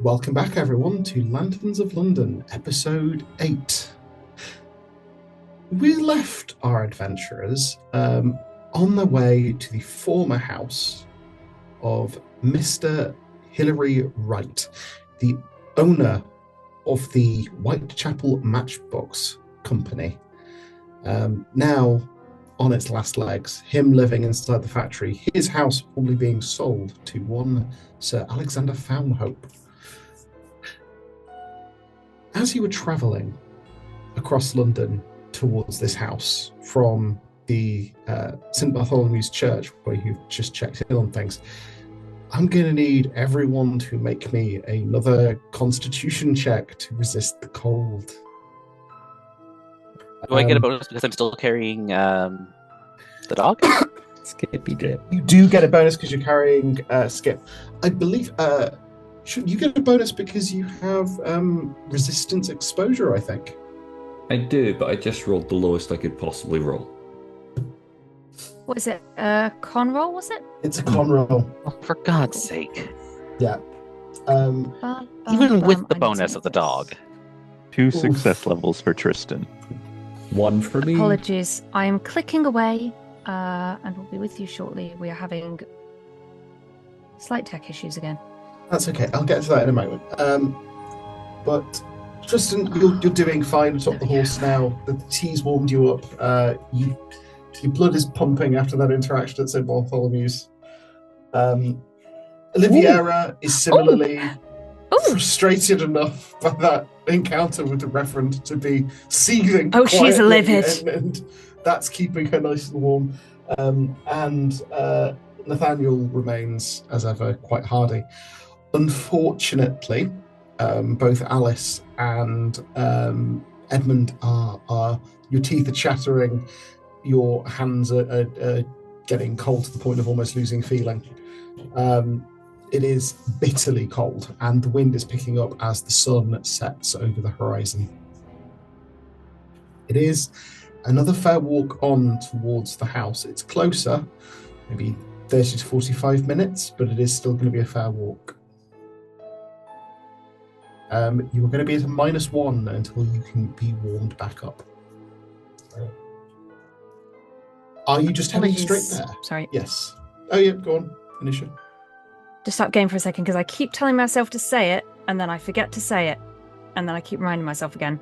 Welcome back, everyone, to Lanterns of London, episode 8. We left our adventurers on their way to the former house of Mr. Hilary Wright, the owner of the Whitechapel Matchbox Company. Now on its last legs, him living inside the factory, his house probably being sold to one Sir Alexander Fownhope. As you were travelling across London towards this house from the St. Bartholomew's Church, where you've just checked in on things, I'm going to need everyone to make me another constitution check to resist the cold. Do I get a bonus because I'm still carrying the dog? Skippy dip. You do get a bonus because you're carrying Skip. I believe... should you get a bonus because you have resistance exposure, I think? I do, but I just rolled the lowest I could possibly roll. What is it? Con roll, was it? It's a con roll. Oh, for God's sake. Yeah. Even with the bonus of the dog. 2 success levels for Tristan. 1 for me. Apologies. I am clicking away and we'll be with you shortly. We are having slight tech issues again. That's okay. I'll get to that in a moment. But Tristan, you're doing fine atop the horse now. The tea's warmed you up. Your blood is pumping after that interaction at St. Bartholomew's. Oliviera is similarly frustrated enough by that encounter with the Reverend to be seething. Oh, she's quietly, livid. and that's keeping her nice and warm. And Nathaniel remains, as ever, quite hardy. Unfortunately, both Alice and Edmund are your teeth are chattering, your hands are getting cold to the point of almost losing feeling. It is bitterly cold, and the wind is picking up as the sun sets over the horizon. It is another fair walk on towards the house. It's closer, maybe 30 to 45 minutes, but it is still going to be a fair walk. You are going to be at a -1 until you can be warmed back up. Are you just heading straight there? Sorry. Yes. Oh, yeah, go on. Finish it. Just stop game for a second because I keep telling myself to say it and then I forget to say it and then I keep reminding myself again.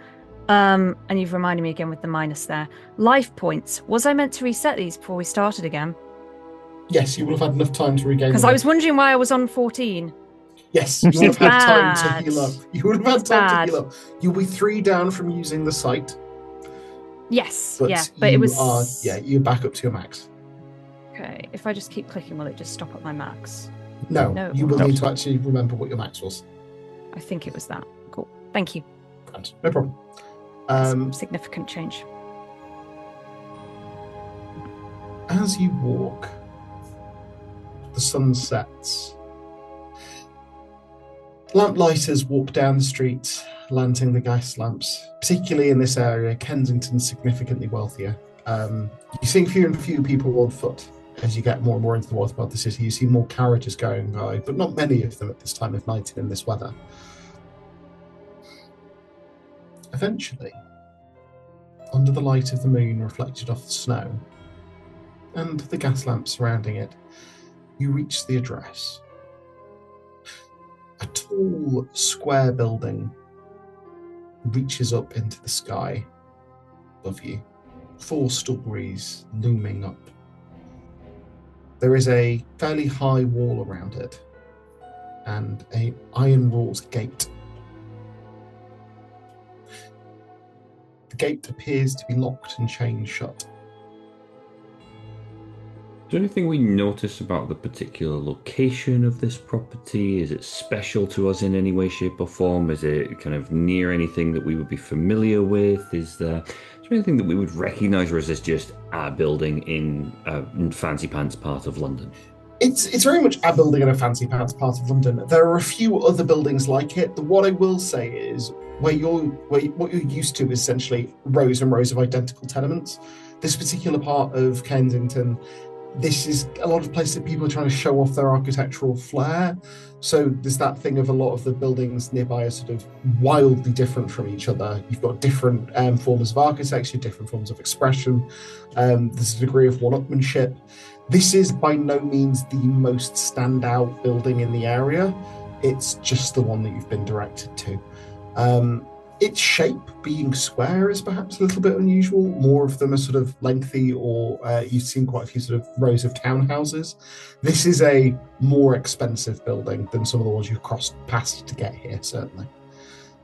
And you've reminded me again with the minus there. Life points. Was I meant to reset these before we started again? Yes, you will have had enough time to regain. Because I was wondering why I was on 14. Yes, you would have had time to Bad. heal up. You would have had It's time bad. to heal up. You'll be 3 down from using the site. Yes, But but it you was... you're back up to your max. Okay, if I just keep clicking, will it just stop at my max? No, No. you will No. need to actually remember what your max was. I think it was that. Cool. Thank you. Grand. No problem. That's significant change. As you walk, the sun sets. Lamplighters walk down the street, lighting the gas lamps. Particularly in this area, Kensington's significantly wealthier. You're seeing fewer and fewer people on foot as you get more and more into the north part of the city. You see more carriages going by, but not many of them at this time of night and in this weather. Eventually, under the light of the moon reflected off the snow and the gas lamps surrounding it, you reach the address. A tall, square building reaches up into the sky above you, 4 stories looming up. There is a fairly high wall around it and an iron-wrought gate. The gate appears to be locked and chained shut. Is there anything we notice about the particular location of this property? Is it special to us in any way, shape, or form? Is it kind of near anything that we would be familiar with? Is there anything that we would recognise, or is this just a building in fancy pants part of London? It's very much a building in a fancy pants part of London. There are a few other buildings like it. What I will say is what you're used to is essentially rows and rows of identical tenements. This particular part of Kensington, this is a lot of places that people are trying to show off their architectural flair. So there's that thing of a lot of the buildings nearby are sort of wildly different from each other. You've got different forms of architecture, different forms of expression. There's a degree of one-upmanship. This is by no means the most standout building in the area. It's just the one that you've been directed to. Its shape being square is perhaps a little bit unusual. More of them are sort of lengthy, or you've seen quite a few sort of rows of townhouses. This is a more expensive building than some of the ones you've crossed past to get here, certainly.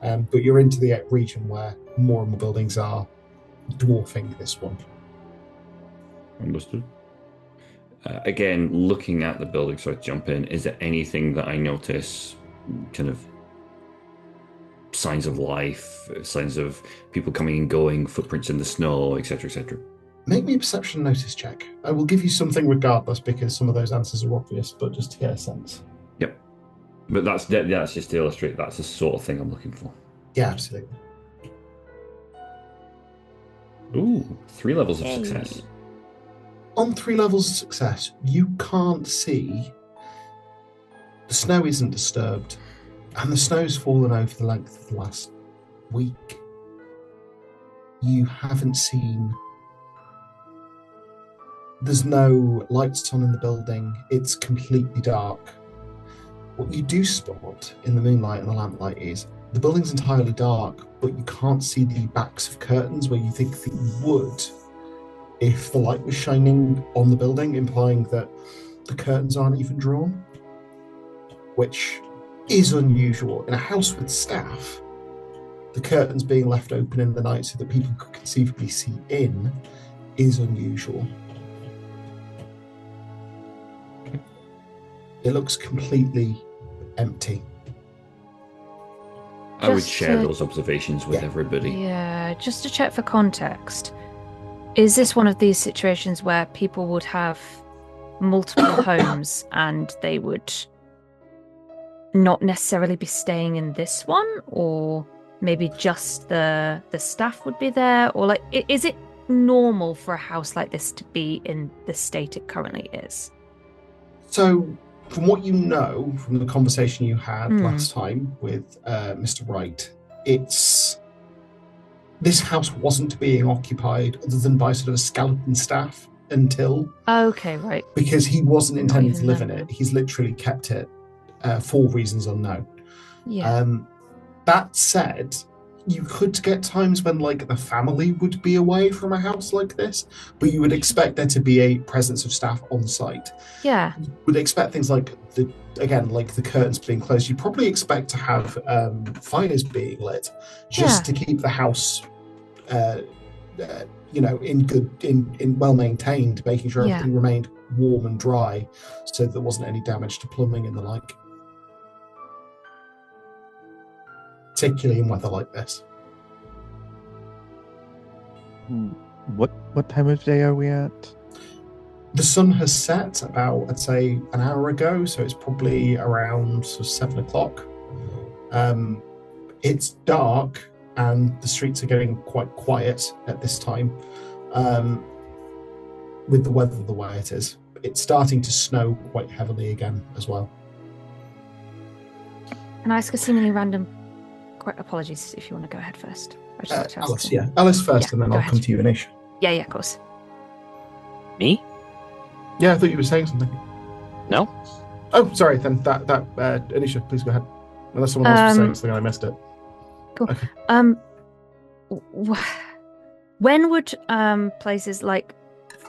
But you're into the region where more and more buildings are dwarfing this one. Understood. Again, looking at the building, so I jump in, is there anything that I notice kind of signs of life, signs of people coming and going, footprints in the snow, etc., etc.? Make me a perception notice check. I will give you something regardless because some of those answers are obvious, but just to get a sense. Yep. But that's just to illustrate that's the sort of thing I'm looking for. Yeah, absolutely. Ooh, 3 levels of success. On 3 levels of success, you can't see. The snow isn't disturbed, and the snow's fallen over the length of the last week. You haven't seen. There's no lights on in the building. It's completely dark. What you do spot in the moonlight and the lamplight is the building's entirely dark, but you can't see the backs of curtains where you think that you would if the light was shining on the building, implying that the curtains aren't even drawn, which is unusual. In a house with staff, the curtains being left open in the night so that people could conceivably see in is unusual. It looks completely empty. I would share those observations with everybody. Yeah, just to check for context. Is this one of these situations where people would have multiple homes and they would not necessarily be staying in this one, or maybe just the staff would be there, or like is it normal for a house like this to be in the state it currently is? So, from what you know from the conversation you had last time with Mr. Wright, this house wasn't being occupied other than by sort of a skeleton staff until. Okay, right. Because he wasn't intending to live in it. He's literally kept it for reasons unknown. Yeah. That said, you could get times when like the family would be away from a house like this, but you would expect there to be a presence of staff on site. Yeah. You would expect things like the curtains being closed. You probably expect to have fires being lit just to keep the house in well maintained, making sure everything remained warm and dry so there wasn't any damage to plumbing and the like. Particularly in weather like this. What time of day are we at? The sun has set about, I'd say, an hour ago, so it's probably around sort of 7 o'clock. It's dark, and the streets are getting quite quiet at this time, with the weather the way it is. It's starting to snow quite heavily again as well. Can I ask a seemingly random... Apologies if you want to go ahead first. Alice, Alice first, and then I'll come to you, Anish. Yeah, of course. Me? Yeah, I thought you were saying something. No. Oh, sorry. Then that Anisha, please go ahead. Unless someone else was saying something, I missed it. Cool. Okay. When would places like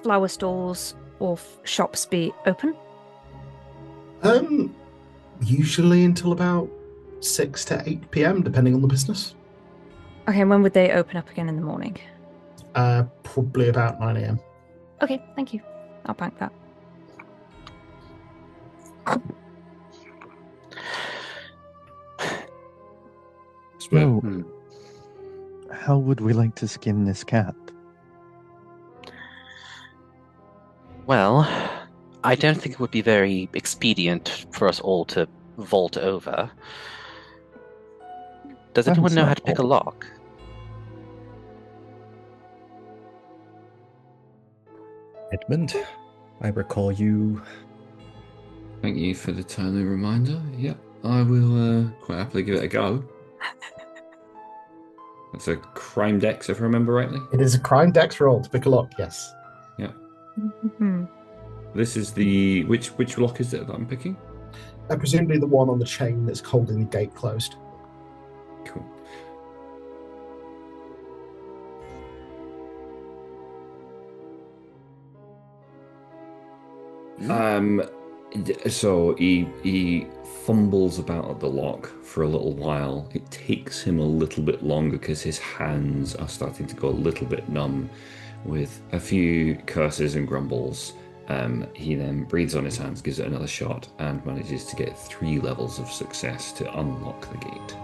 flower stalls or shops be open? Usually until about 6 to 8 p.m, depending on the business. Okay, and when would they open up again in the morning? Probably about 9 a.m. Okay, thank you. I'll bank that. So, how would we like to skin this cat? Well, I don't think it would be very expedient for us all to vault over. Does anyone know how to pick a lock? Edmund, I recall you. Thank you for the timely reminder. Yep, I will quite happily give it a go. That's a crime dex, if I remember rightly. It is a crime dex roll to pick a lock, yes. Yeah. Mhm. This is the... Which lock is it that I'm picking? Presumably the one on the chain that's holding the gate closed. Cool. So he fumbles about at the lock for a little while. It takes him a little bit longer because his hands are starting to go a little bit numb. With a few curses and grumbles, he then breathes on his hands, gives it another shot, and manages to get 3 levels of success to unlock the gate.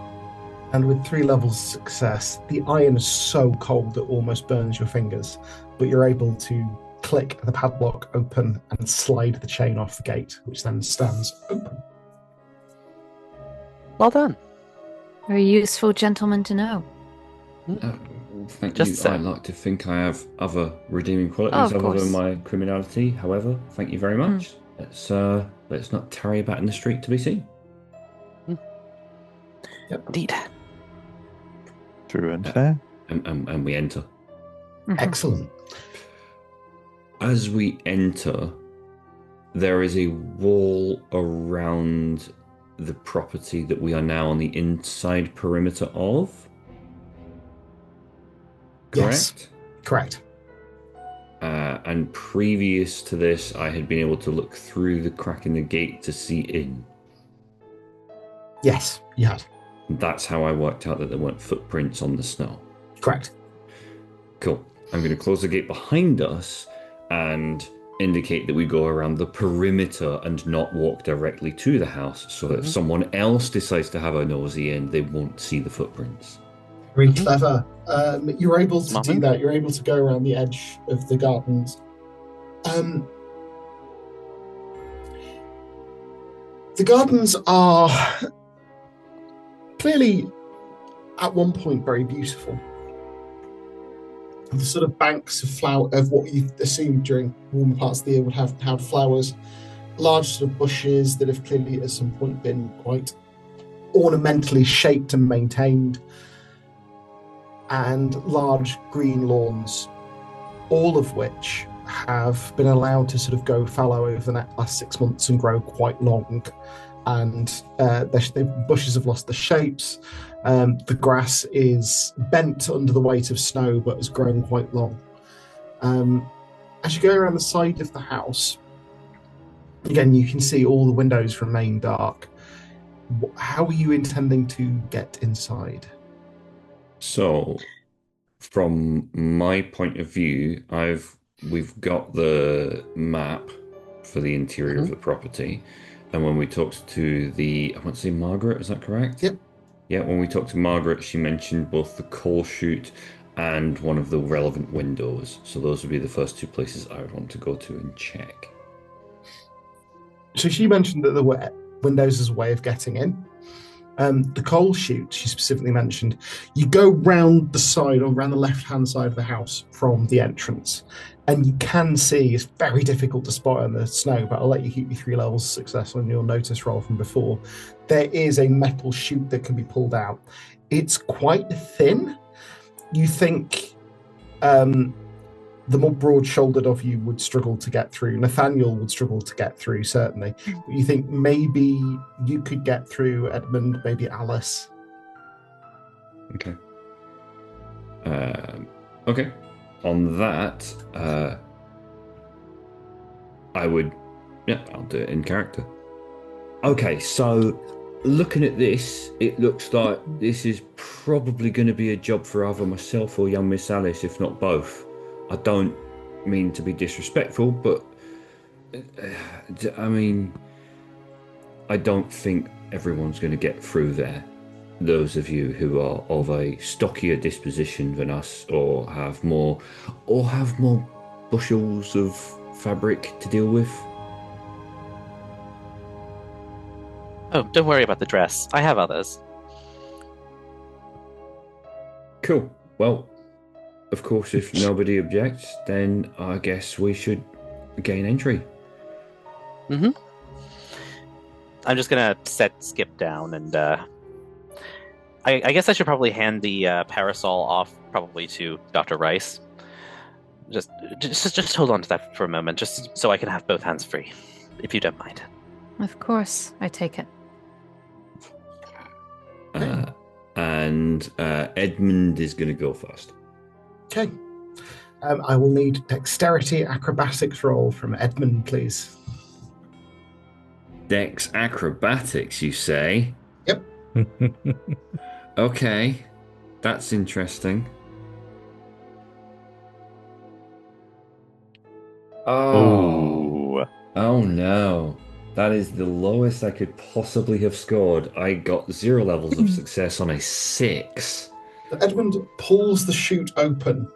And with 3 levels of success, the iron is so cold it almost burns your fingers, but you're able to click the padlock open and slide the chain off the gate, which then stands open. Well done. Very useful gentleman to know. Thank Just you. I like to think I have other redeeming qualities of other course. than my criminality. However, thank you very much. Let's not tarry about in the street to be seen. Yep. Indeed. True and fair. And we enter. Mhm. Excellent. As we enter, there is a wall around the property that we are now on the inside perimeter of. Yes. Correct? Correct. And previous to this, I had been able to look through the crack in the gate to see in. Yes, you had. That's how I worked out that there weren't footprints on the snow. Correct. Cool. I'm going to close the gate behind us and indicate that we go around the perimeter and not walk directly to the house so that if someone else decides to have a nosy in, they won't see the footprints. Very clever. You're able to Smart do move. that. You're able to go around the edge of the gardens. The gardens are clearly, at one point, very beautiful. The sort of banks of what you assumed during warmer parts of the year would have had flowers, large sort of bushes that have clearly at some point been quite ornamentally shaped and maintained, and large green lawns, all of which have been allowed to sort of go fallow over the last 6 months and grow quite long. And the bushes have lost their shapes. The grass is bent under the weight of snow, but has grown quite long. As you go around the side of the house, again, you can see all the windows remain dark. How are you intending to get inside? So, from my point of view, we've got the map for the interior of the property, and when we talked to I want to say Margaret, is that correct? Yep. Yeah, when we talked to Margaret, she mentioned both the coal chute and one of the relevant windows. So those would be the first 2 places I would want to go to and check. So she mentioned that there were windows as a way of getting in. The coal chute, she specifically mentioned, you go round the side or around the left-hand side of the house from the entrance, and you can see, it's very difficult to spot in the snow, but I'll let you keep your 3 levels of success on your notice roll from before. There is a metal chute that can be pulled out. It's quite thin. You think the more broad-shouldered of you would struggle to get through. Nathaniel would struggle to get through, certainly. But you think maybe you could get through, Edmund, maybe Alice. Okay. Okay. On that, I'll do it in character. Okay, so looking at this, it looks like this is probably going to be a job for either myself or young Miss Alice, if not both. I don't mean to be disrespectful, but I mean, I don't think everyone's going to get through there. Those of you who are of a stockier disposition than us, or have more bushels of fabric to deal with. Oh, don't worry about the dress. I have others. Cool. Well, of course, if nobody objects, then I guess we should gain entry. Mm-hmm. I'm just gonna set Skip down, and I guess I should probably hand the parasol off, probably to Dr. Rice. Just hold on to that for a moment, just so I can have both hands free, if you don't mind. Of course, I take it. And Edmund is going to go first. Okay. I will need dexterity acrobatics roll from Edmund, please. Dex acrobatics, you say? Yep. Okay. That's interesting. Oh no. That is the lowest I could possibly have scored. I got 0 levels of success on a 6. Edmund pulls the chute open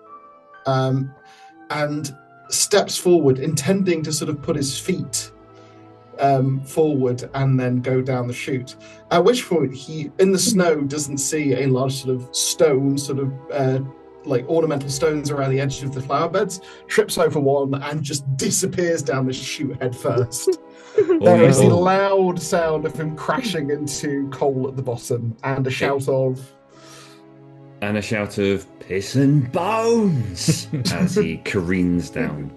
and steps forward, intending to sort of put his feet forward and then go down the chute. At which point he, in the snow, doesn't see a large sort of stone, like ornamental stones around the edges of the flower beds, trips over one and just disappears down the chute head first. There is the loud sound of him crashing into coal at the bottom and a shout of piss and bones as he careens down.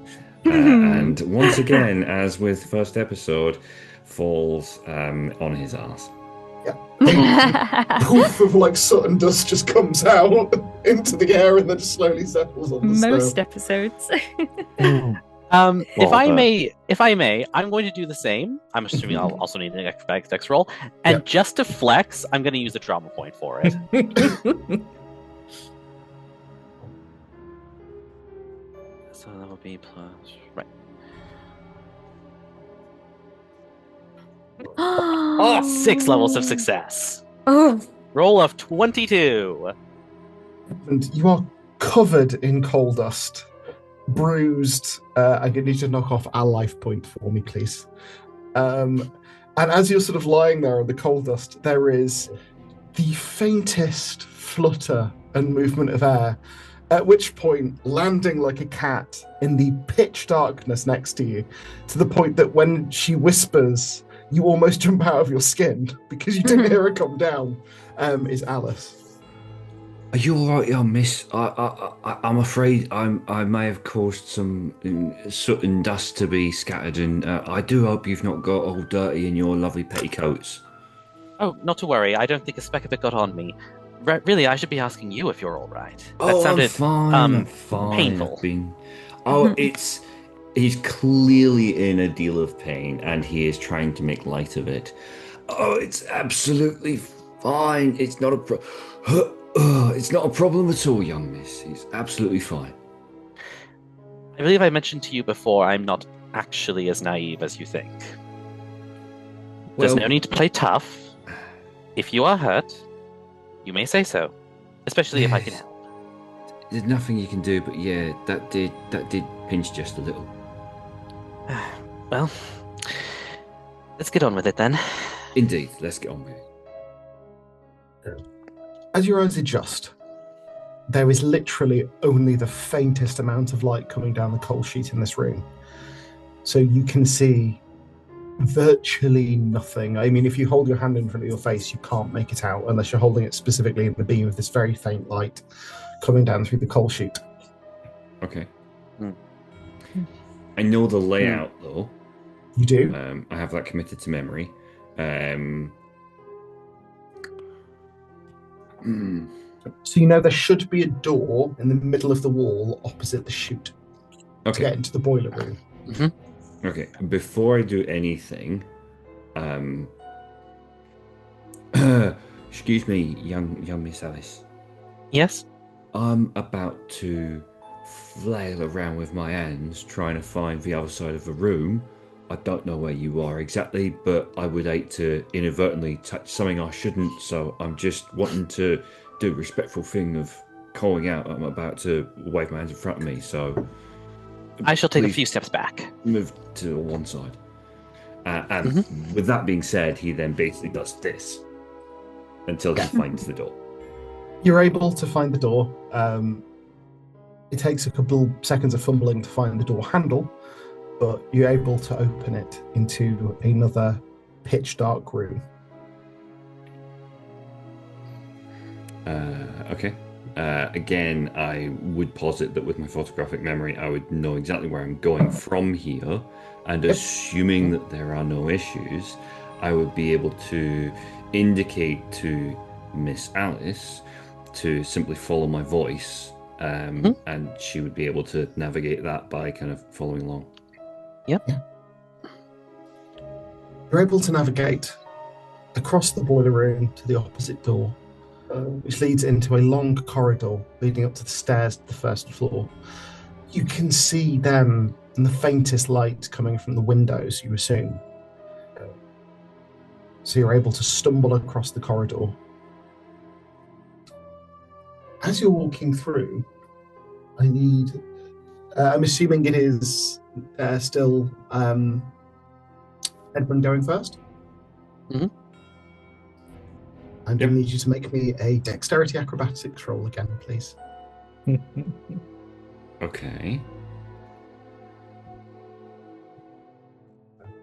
And once again, as with first episode, falls on his ass. Yeah. Poof of like soot and dust just comes out into the air and then slowly settles on the snow. Most episodes. If I may, I'm going to do the same. I'm assuming I'll also need an acrobatics dex roll, and just to flex, I'm going to use a drama point for it. So that will be plus right. 6 levels of success. Oh. Roll of 22. And you are covered in coal dust, bruised. I'm going to need to knock off a life point for me, please. And as you're sort of lying there in the coal dust, there is the faintest flutter and movement of air, at which point, landing like a cat in the pitch darkness next to you, to the point that when she whispers, you almost jump out of your skin because you didn't hear her come down, is Alice. Are you all right, young miss? I'm afraid I may have caused some soot and dust to be scattered, and I do hope you've not got all dirty in your lovely petticoats. Oh, not to worry. I don't think a speck of it got on me. Really, I should be asking you if you're all right. That sounded I'm fine. I'm fine. Painful. He's clearly in a deal of pain, and he is trying to make light of it. Oh, it's absolutely fine. It's not a it's not a problem at all, young miss. He's absolutely fine. I believe I mentioned to you before I'm not actually as naive as you think. There's no need to play tough. If you are hurt, you may say so, especially if I can help. There's nothing you can do, but yeah, that did pinch just a little. Well, let's get on with it then. Indeed, let's get on with it. As your eyes adjust, there is literally only the faintest amount of light coming down the coal sheet in this room. So you can see virtually nothing. I mean, if you hold your hand in front of your face, you can't make it out unless you're holding it specifically in the beam of this very faint light coming down through the coal sheet. Okay. I know the layout, though. You do? I have that committed to memory. So you know there should be a door in the middle of the wall opposite the chute to get into the boiler room. Mm-hmm. Okay, before I do anything, excuse me, young Miss Alice. Yes? I'm about to flail around with my hands trying to find the other side of the room. I don't know where you are exactly, but I would hate to inadvertently touch something I shouldn't, so I'm just wanting to do a respectful thing of calling out. I'm about to wave my hands in front of me, so... I shall take a few steps back. Move to one side. And with that being said, he then basically does this until he finds the door. You're able to find the door. It takes a couple seconds of fumbling to find the door handle, but you're able to open it into another pitch dark room. Okay. Again, I would posit that with my photographic memory, I would know exactly where I'm going from here, and assuming that there are no issues, I would be able to indicate to Miss Alice to simply follow my voice, and she would be able to navigate that by kind of following along. Yep. Yeah. You're able to navigate across the boiler room to the opposite door, which leads into a long corridor leading up to the stairs to the first floor. You can see them in the faintest light coming from the windows, you assume. So you're able to stumble across the corridor. As you're walking through, I'm assuming it is still Edmund going first? Mm-hmm. I'm going to need you to make me a dexterity acrobatics roll again, please. Okay.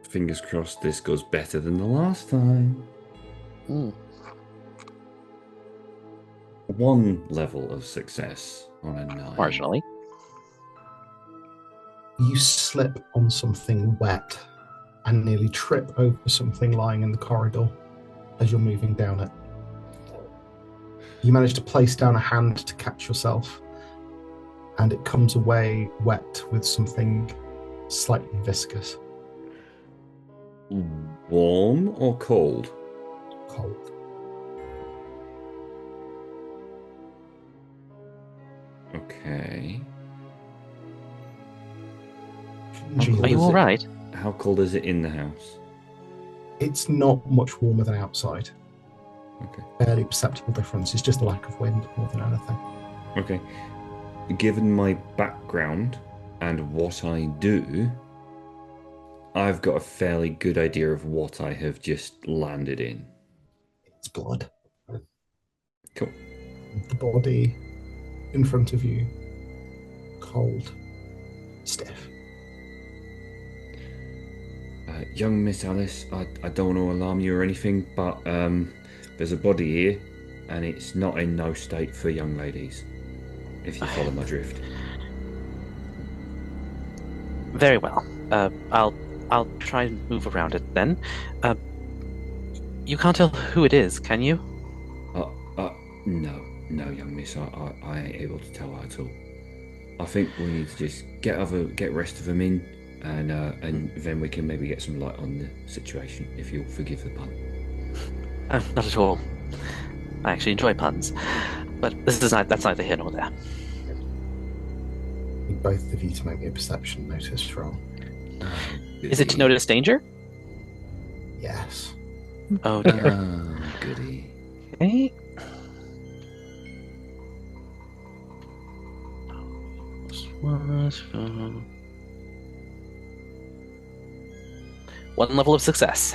Fingers crossed this goes better than the last time. 1 level of success on a 9. Marginally. You slip on something wet and nearly trip over something lying in the corridor as you're moving down it. You manage to place down a hand to catch yourself, and it comes away wet with something slightly viscous. Warm or cold? Cold. Okay. Are you all right? How cold is it in the house? It's not much warmer than outside. Okay. Barely perceptible difference. It's just a lack of wind more than anything. Okay. Given my background and what I do, I've got a fairly good idea of what I have just landed in. It's blood. Cool. The body in front of you, cold, stiff. Young Miss Alice, I don't want to alarm you or anything, but there's a body here, and it's not in no state for young ladies, if you follow my drift. Very well. I'll try and move around it then. You can't tell who it is, can you? No, young miss. I ain't able to tell at all. I think we need to just get rest of them in, and then we can maybe get some light on the situation, if you'll forgive the pun. Not at all. I actually enjoy puns, but that's neither here nor there. Need both of you to make me a perception notice roll. Is it to notice danger? Yes. Oh dear. Goody. Okay. One level of success.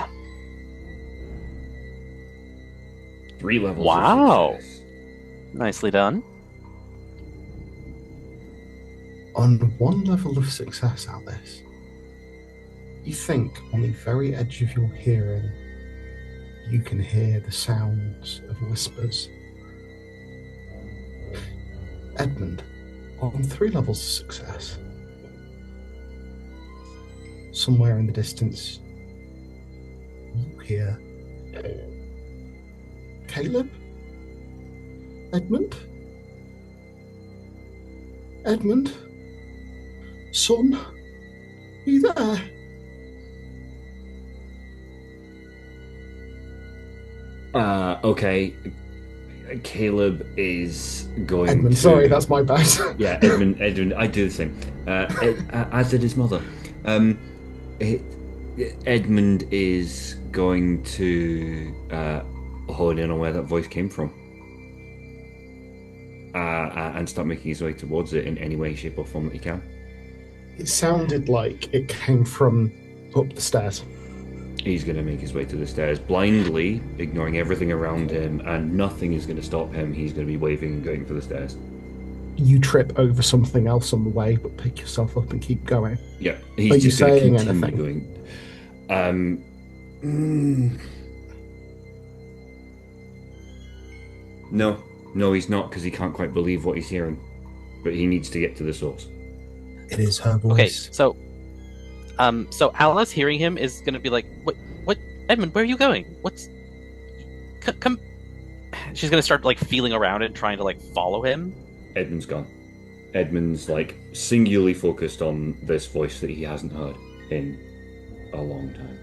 3 levels. Wow. Of success. Nicely done. On 1 level of success, Alice, you think on the very edge of your hearing, you can hear the sounds of whispers. Edmund, on 3 levels of success, somewhere in the distance, you hear Caleb? Edmund? Edmund? Son? Are you there? Okay. Caleb is going Edmund, to... sorry, that's my bad. Yeah, Edmund, I do the same. As did his mother. Edmund is going to hone in on where that voice came from. And start making his way towards it in any way, shape or form that he can. It sounded like it came from up the stairs. He's going to make his way to the stairs blindly, ignoring everything around him, and nothing is going to stop him. He's going to be waving and going for the stairs. you trip over something else on the way, but pick yourself up and keep going. Yeah, Are he's you just going to saying continue anything? going. No, he's not, because he can't quite believe what he's hearing. But he needs to get to the source. It is her voice. Okay, so Alice hearing him is going to be like, what, Edmund, where are you going? Come. She's going to start like feeling around and trying to like follow him. Edmund's gone. Edmund's like singularly focused on this voice that he hasn't heard in a long time.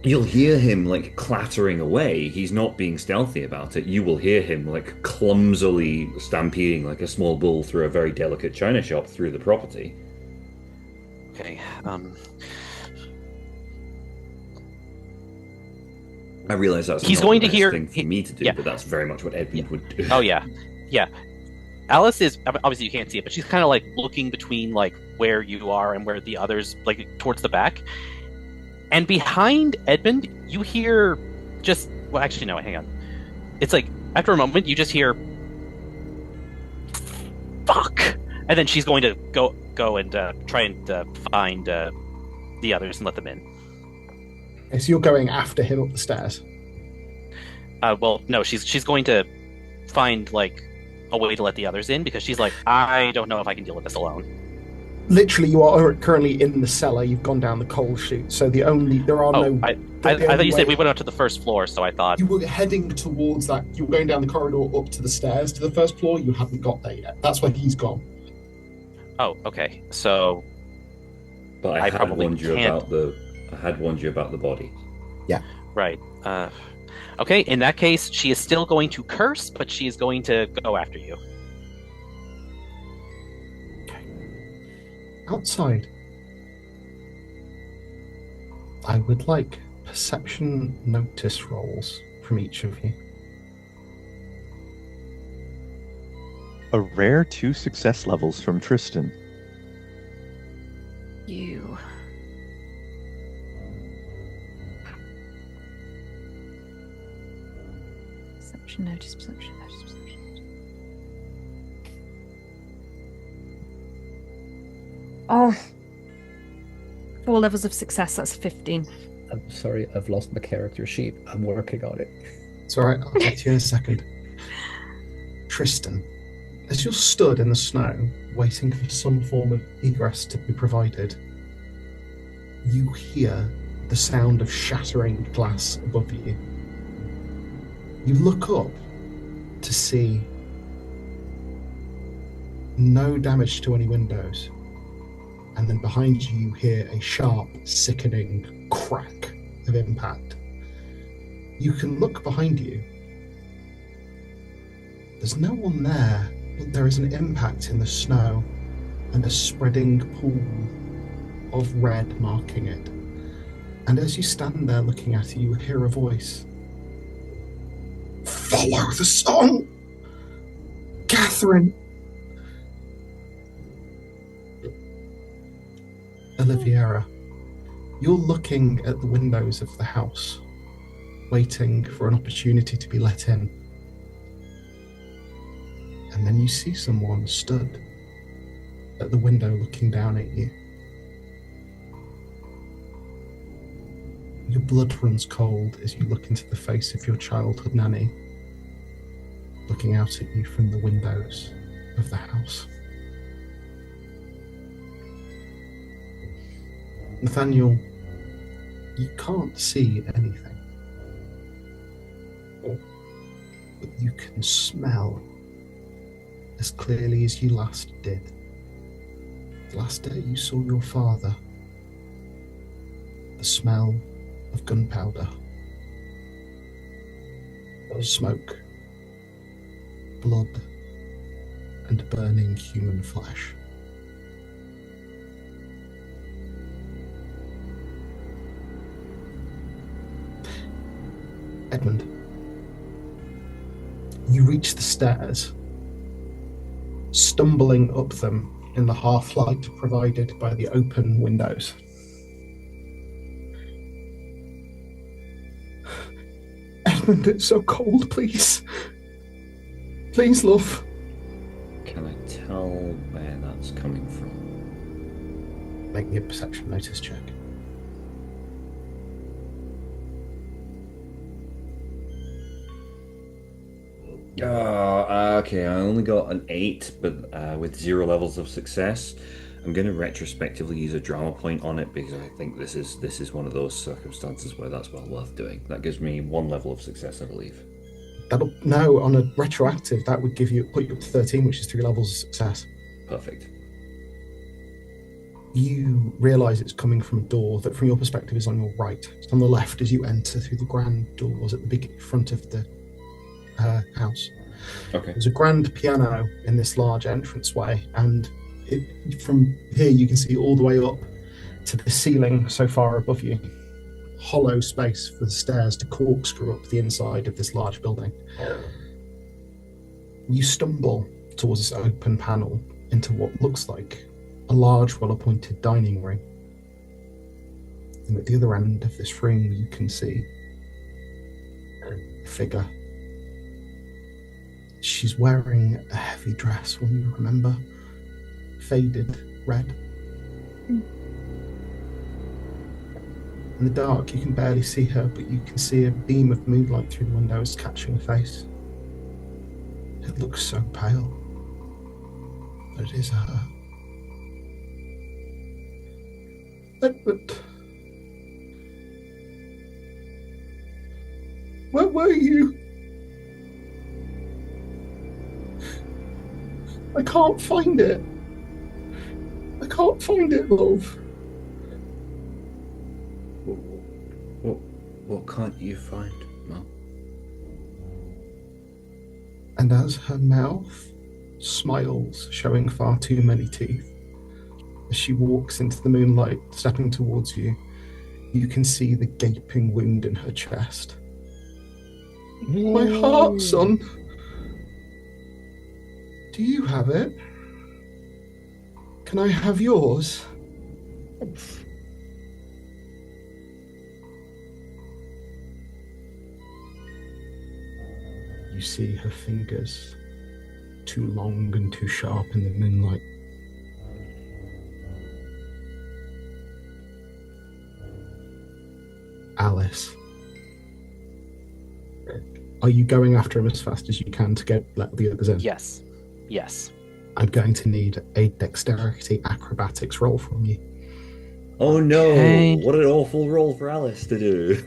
You'll hear him like clattering away. He's not being stealthy about it. You will hear him like clumsily stampeding like a small bull through a very delicate china shop through the property. Okay. I realize that's he's not going the to best hear thing for me to do, yeah. but that's very much what Edmund would do. Oh yeah. Alice is obviously, you can't see it, but she's kind of like looking between like where you are and where the others, like towards the back. And behind Edmund, you hear actually no, hang on. It's like after a moment, you just hear "fuck," and then she's going to go and try and find the others and let them in. Okay, so you're going after him up the stairs. Well, no, she's going to find like a way to let the others in, because she's like, I don't know if I can deal with this alone. Literally, you are currently in the cellar. You've gone down the coal chute, so I thought you said we went up to the first floor, so I thought you were heading towards that. You were going down the corridor up to the stairs to the first floor. You haven't got there yet. That's where he's gone. Oh, okay. So, but I had warned you about the body. Yeah. Right. Okay. In that case, she is still going to curse, but she is going to go after you. Outside, I would like perception notice rolls from each of you. A rare 2 success levels from Tristan. You. Perception notice. Oh. 4 levels of success, that's 15. I'm sorry, I've lost my character sheet. I'm working on it. It's alright, I'll get to you in a second. Tristan, as you're stood in the snow, waiting for some form of egress to be provided, you hear the sound of shattering glass above you. You look up to see no damage to any windows. And then behind you, you hear a sharp, sickening crack of impact. You can look behind you. There's no one there, but there is an impact in the snow and a spreading pool of red marking it. And as you stand there looking at it, you hear a voice. Follow the song! Catherine! Oliviera, you're looking at the windows of the house, waiting for an opportunity to be let in. And then you see someone stood at the window looking down at you. Your blood runs cold as you look into the face of your childhood nanny, looking out at you from the windows of the house. Nathaniel, you can't see anything, but you can smell as clearly as you last did. The last day you saw your father, the smell of gunpowder, smoke, blood, and burning human flesh. Edmund, you reach the stairs, stumbling up them in the half-light provided by the open windows. Desmond, it's so cold, please. Please, love. Can I tell where that's coming from? Make me a perception notice check. Okay, I only got an 8, but with 0 levels of success. I'm going to retrospectively use a drama point on it because I think this is one of those circumstances where that's well worth doing. That gives me 1 level of success, I believe. No, on a retroactive, that would put you up to 13, which is 3 levels of success. Perfect. You realise it's coming from a door that, from your perspective, is on your right. It's on the left as you enter through the grand doors at the big front of the house. Okay. There's a grand piano in this large entranceway, and from here you can see all the way up to the ceiling so far above you. Hollow space for the stairs to corkscrew up the inside of this large building. You stumble towards this open panel into what looks like a large, well-appointed dining room. And at the other end of this room you can see a figure. She's wearing a heavy dress, one you remember, faded red. In the dark, you can barely see her, but you can see a beam of moonlight through the windows catching her face. It looks so pale, but it is her. Edward, where were you? I can't find it. I can't find it, love. What can't you find, Mum? And as her mouth smiles, showing far too many teeth, as she walks into the moonlight, stepping towards you, you can see the gaping wound in her chest. My heart, son. Do you have it? Can I have yours? You see her fingers, too long and too sharp in the moonlight. Alice. Are you going after him as fast as you can to let the others in? Yes. I'm going to need a dexterity acrobatics roll from you. Oh no, Okay. What an awful roll for Alice to do.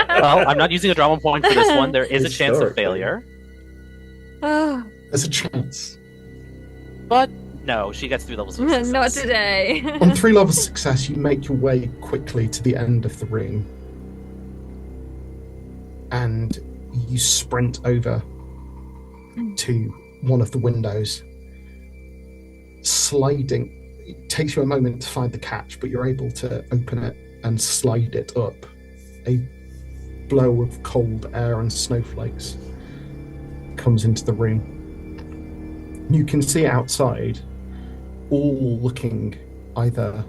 Well, I'm not using a drama point for this one. There is a chance of failure. There's a chance. But no, she gets 3 levels of success. Not today. On 3 levels of success, you make your way quickly to the end of the room. And you sprint over to one of the windows, sliding. It takes you a moment to find the catch, but you're able to open it and slide it up. A blow of cold air and snowflakes comes into the room. You can see outside, all looking either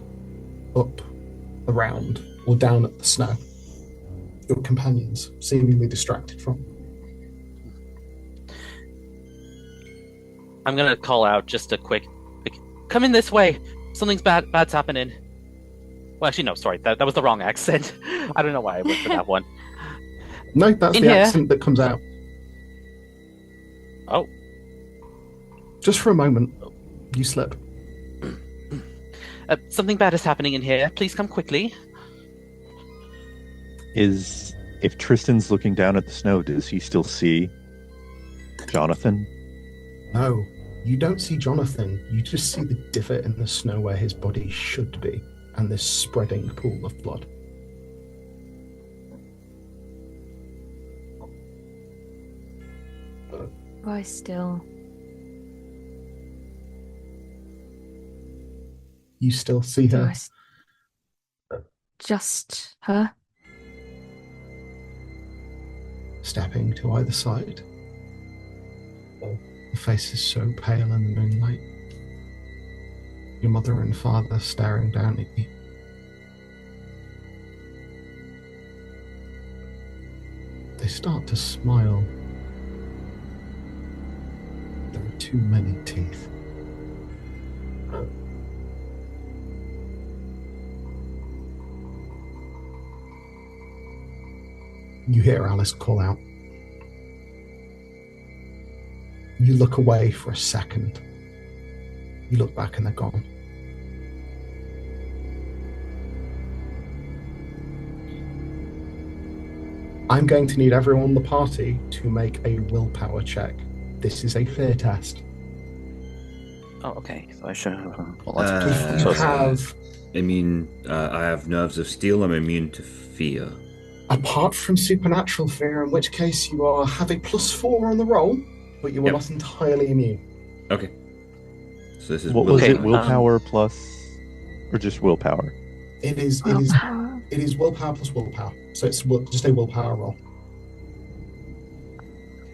up, around, or down at the snow. Your companions, seemingly distracted from. I'm gonna call out just a quick, come in this way. Something's bad's happening. Well, actually, no, sorry, that was the wrong accent. I don't know why I went for that one. No, that's In the here. accent that comes out. Oh. Just for a moment, you slip. Something bad is happening in here. Please come quickly. If Tristan's looking down at the snow, does he still see Jonathan? No, you don't see Jonathan. You just see the divot in the snow where his body should be, and this spreading pool of blood. Why still? You still see her. Just her? Stepping to either side. The face is so pale in the moonlight. Your mother and father staring down at you. They start to smile. There are too many teeth. You hear Alice call out. You look away for a second. You look back and they're gone. I'm going to need everyone in the party to make a willpower check. This is a fear test. Oh, okay. So I should You have, I have nerves of steel. I'm immune to fear. apart from supernatural fear, in which case you have a +4 on the roll, but you are not entirely immune. Okay. So this is What was it? Willpower plus, or just willpower? It is willpower plus willpower. So it's just a willpower roll.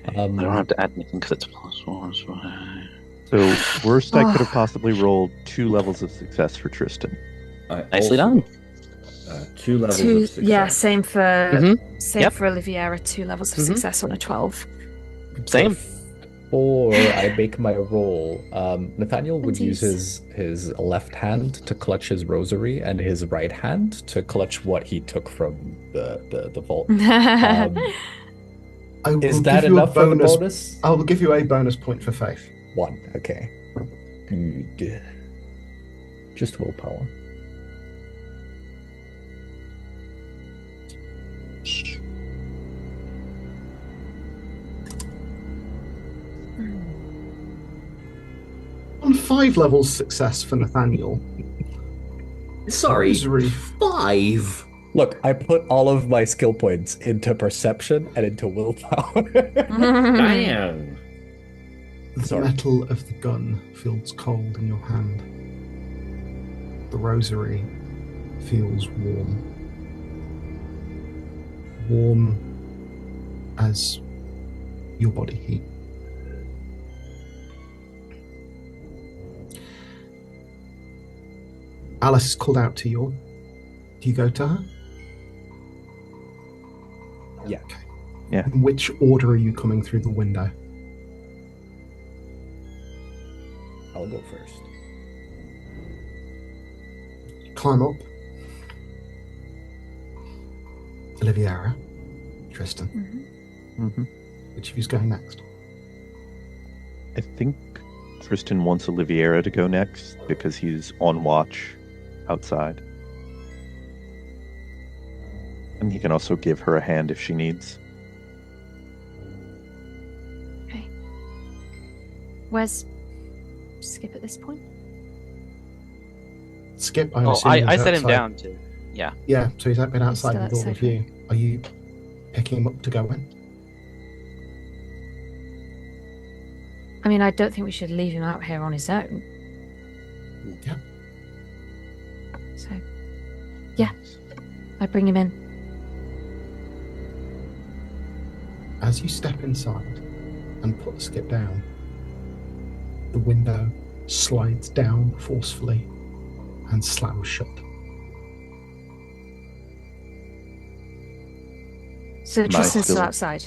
I don't have to add anything because it's +4. So worst I could have possibly rolled 2 levels of success for Tristan. Nicely done. 2 levels of success. Yeah, same for Yep. for Oliviera. 2 levels of success on a 12. Same. Or I make my roll. Nathaniel would Indeed. use his left hand to clutch his rosary and his right hand to clutch what he took from the vault. I will Is that give you a enough for the bonus? I will give you a bonus point for faith. 1. Okay. Good. Just willpower. On 5 levels success for Nathaniel. Sorry, Rosary. 5. Look, I put all of my skill points into perception and into willpower. Damn. The Sorry. metal of the gun feels cold in your hand. The rosary feels warm. Warm as your body heat. Alice is called out to you. Do you go to her? Yeah. Okay. Yeah. In which order are you coming through the window? I'll go first. Climb up. Oliviera. Tristan. Mm-hmm. Which of you's going next? I think Tristan wants Oliviera to go next because he's on watch outside. And he can also give her a hand if she needs. Okay. Where's Skip at this point? Skip, Oh, assume, I is set him outside. down too. Yeah. Yeah, so he's been outside still with all outside, of you. Are you picking him up to go in? I mean, I don't think we should leave him out here on his own. Yeah. So, yeah, I bring him in. As you step inside and put the Skip down, the window slides down forcefully and slams shut. So I Tristan's still still- outside.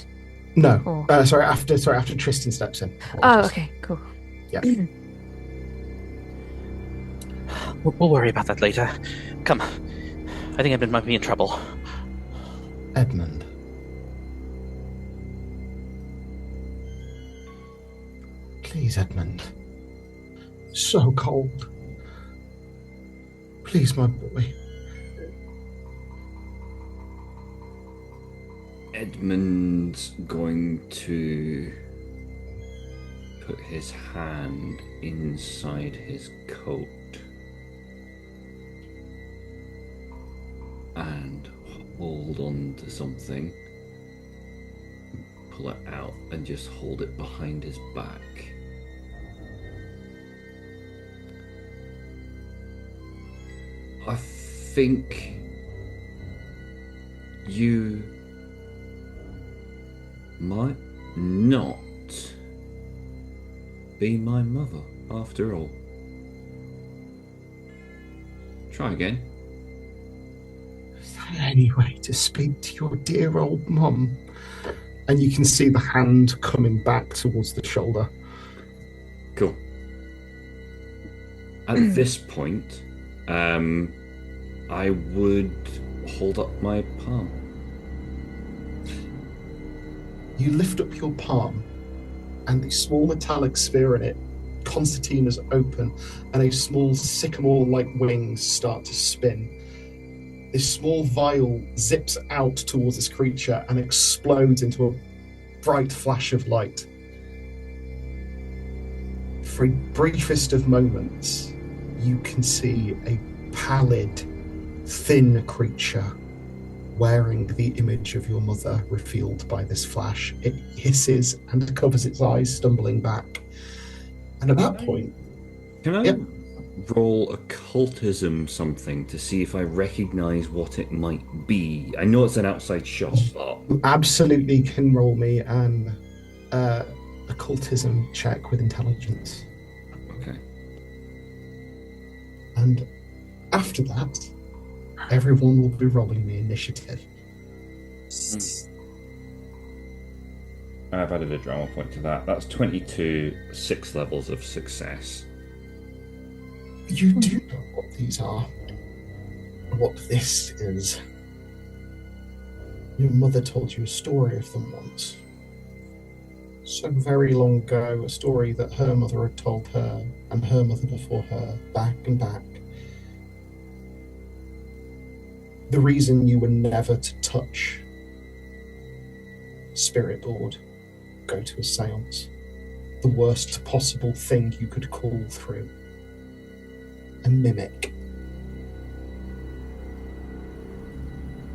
No, Oh. sorry. After Tristan steps in. Oh, okay, cool. Yeah. We'll worry about that later. Come. I think Edmund might be in trouble. Edmund. Please, Edmund. So cold. Please, my boy. Edmund's going to put his hand inside his coat and hold on to something, pull it out and just hold it behind his back. I think you might not be my mother after all. Try again. Is there any way to speak to your dear old mum? and you can see the hand coming back towards the shoulder. Cool. At this point, I would hold up my palm. You lift up your palm, and the small metallic sphere in it, concertinas open, and a small sycamore-like wings start to spin. This small vial zips out towards this creature and explodes into a bright flash of light. For a briefest of moments, you can see a pallid, thin creature wearing the image of your mother revealed by this flash. It hisses and covers its eyes, stumbling back. And at that point... Can I roll occultism something to see if I recognize what it might be? I know it's an outside shot, but... You absolutely can roll me an occultism check with intelligence. Okay. And after that, everyone will be rolling the initiative. I've added a drama point to that. That's 22 6 levels of success. You do know what these are. What this is. Your mother told you a story of them once. So very long ago, a story that her mother had told her, and her mother before her, back and back. The reason you were never to touch spirit board, go to a seance, the worst possible thing you could call through, a mimic.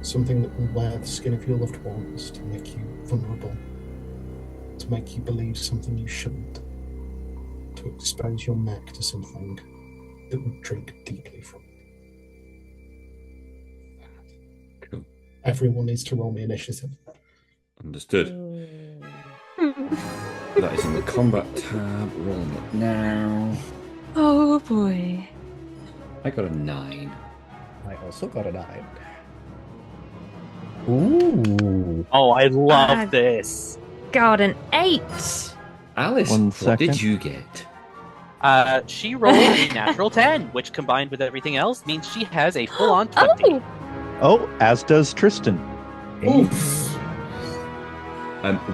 Something that will wear the skin of your loved ones to make you vulnerable, to make you believe something you shouldn't, to expose your neck to something that would drink deeply from you. Cool. Everyone needs to roll me initiative. Understood. That is in the combat tab. Rolling it now. Oh boy. I got a 9. I also got a 9. Ooh. Oh, I love this. Got an 8. Alice, One what second. did you get? She rolled a natural 10, which combined with everything else means she has a full-on 20. Oh, as does Tristan. Oof.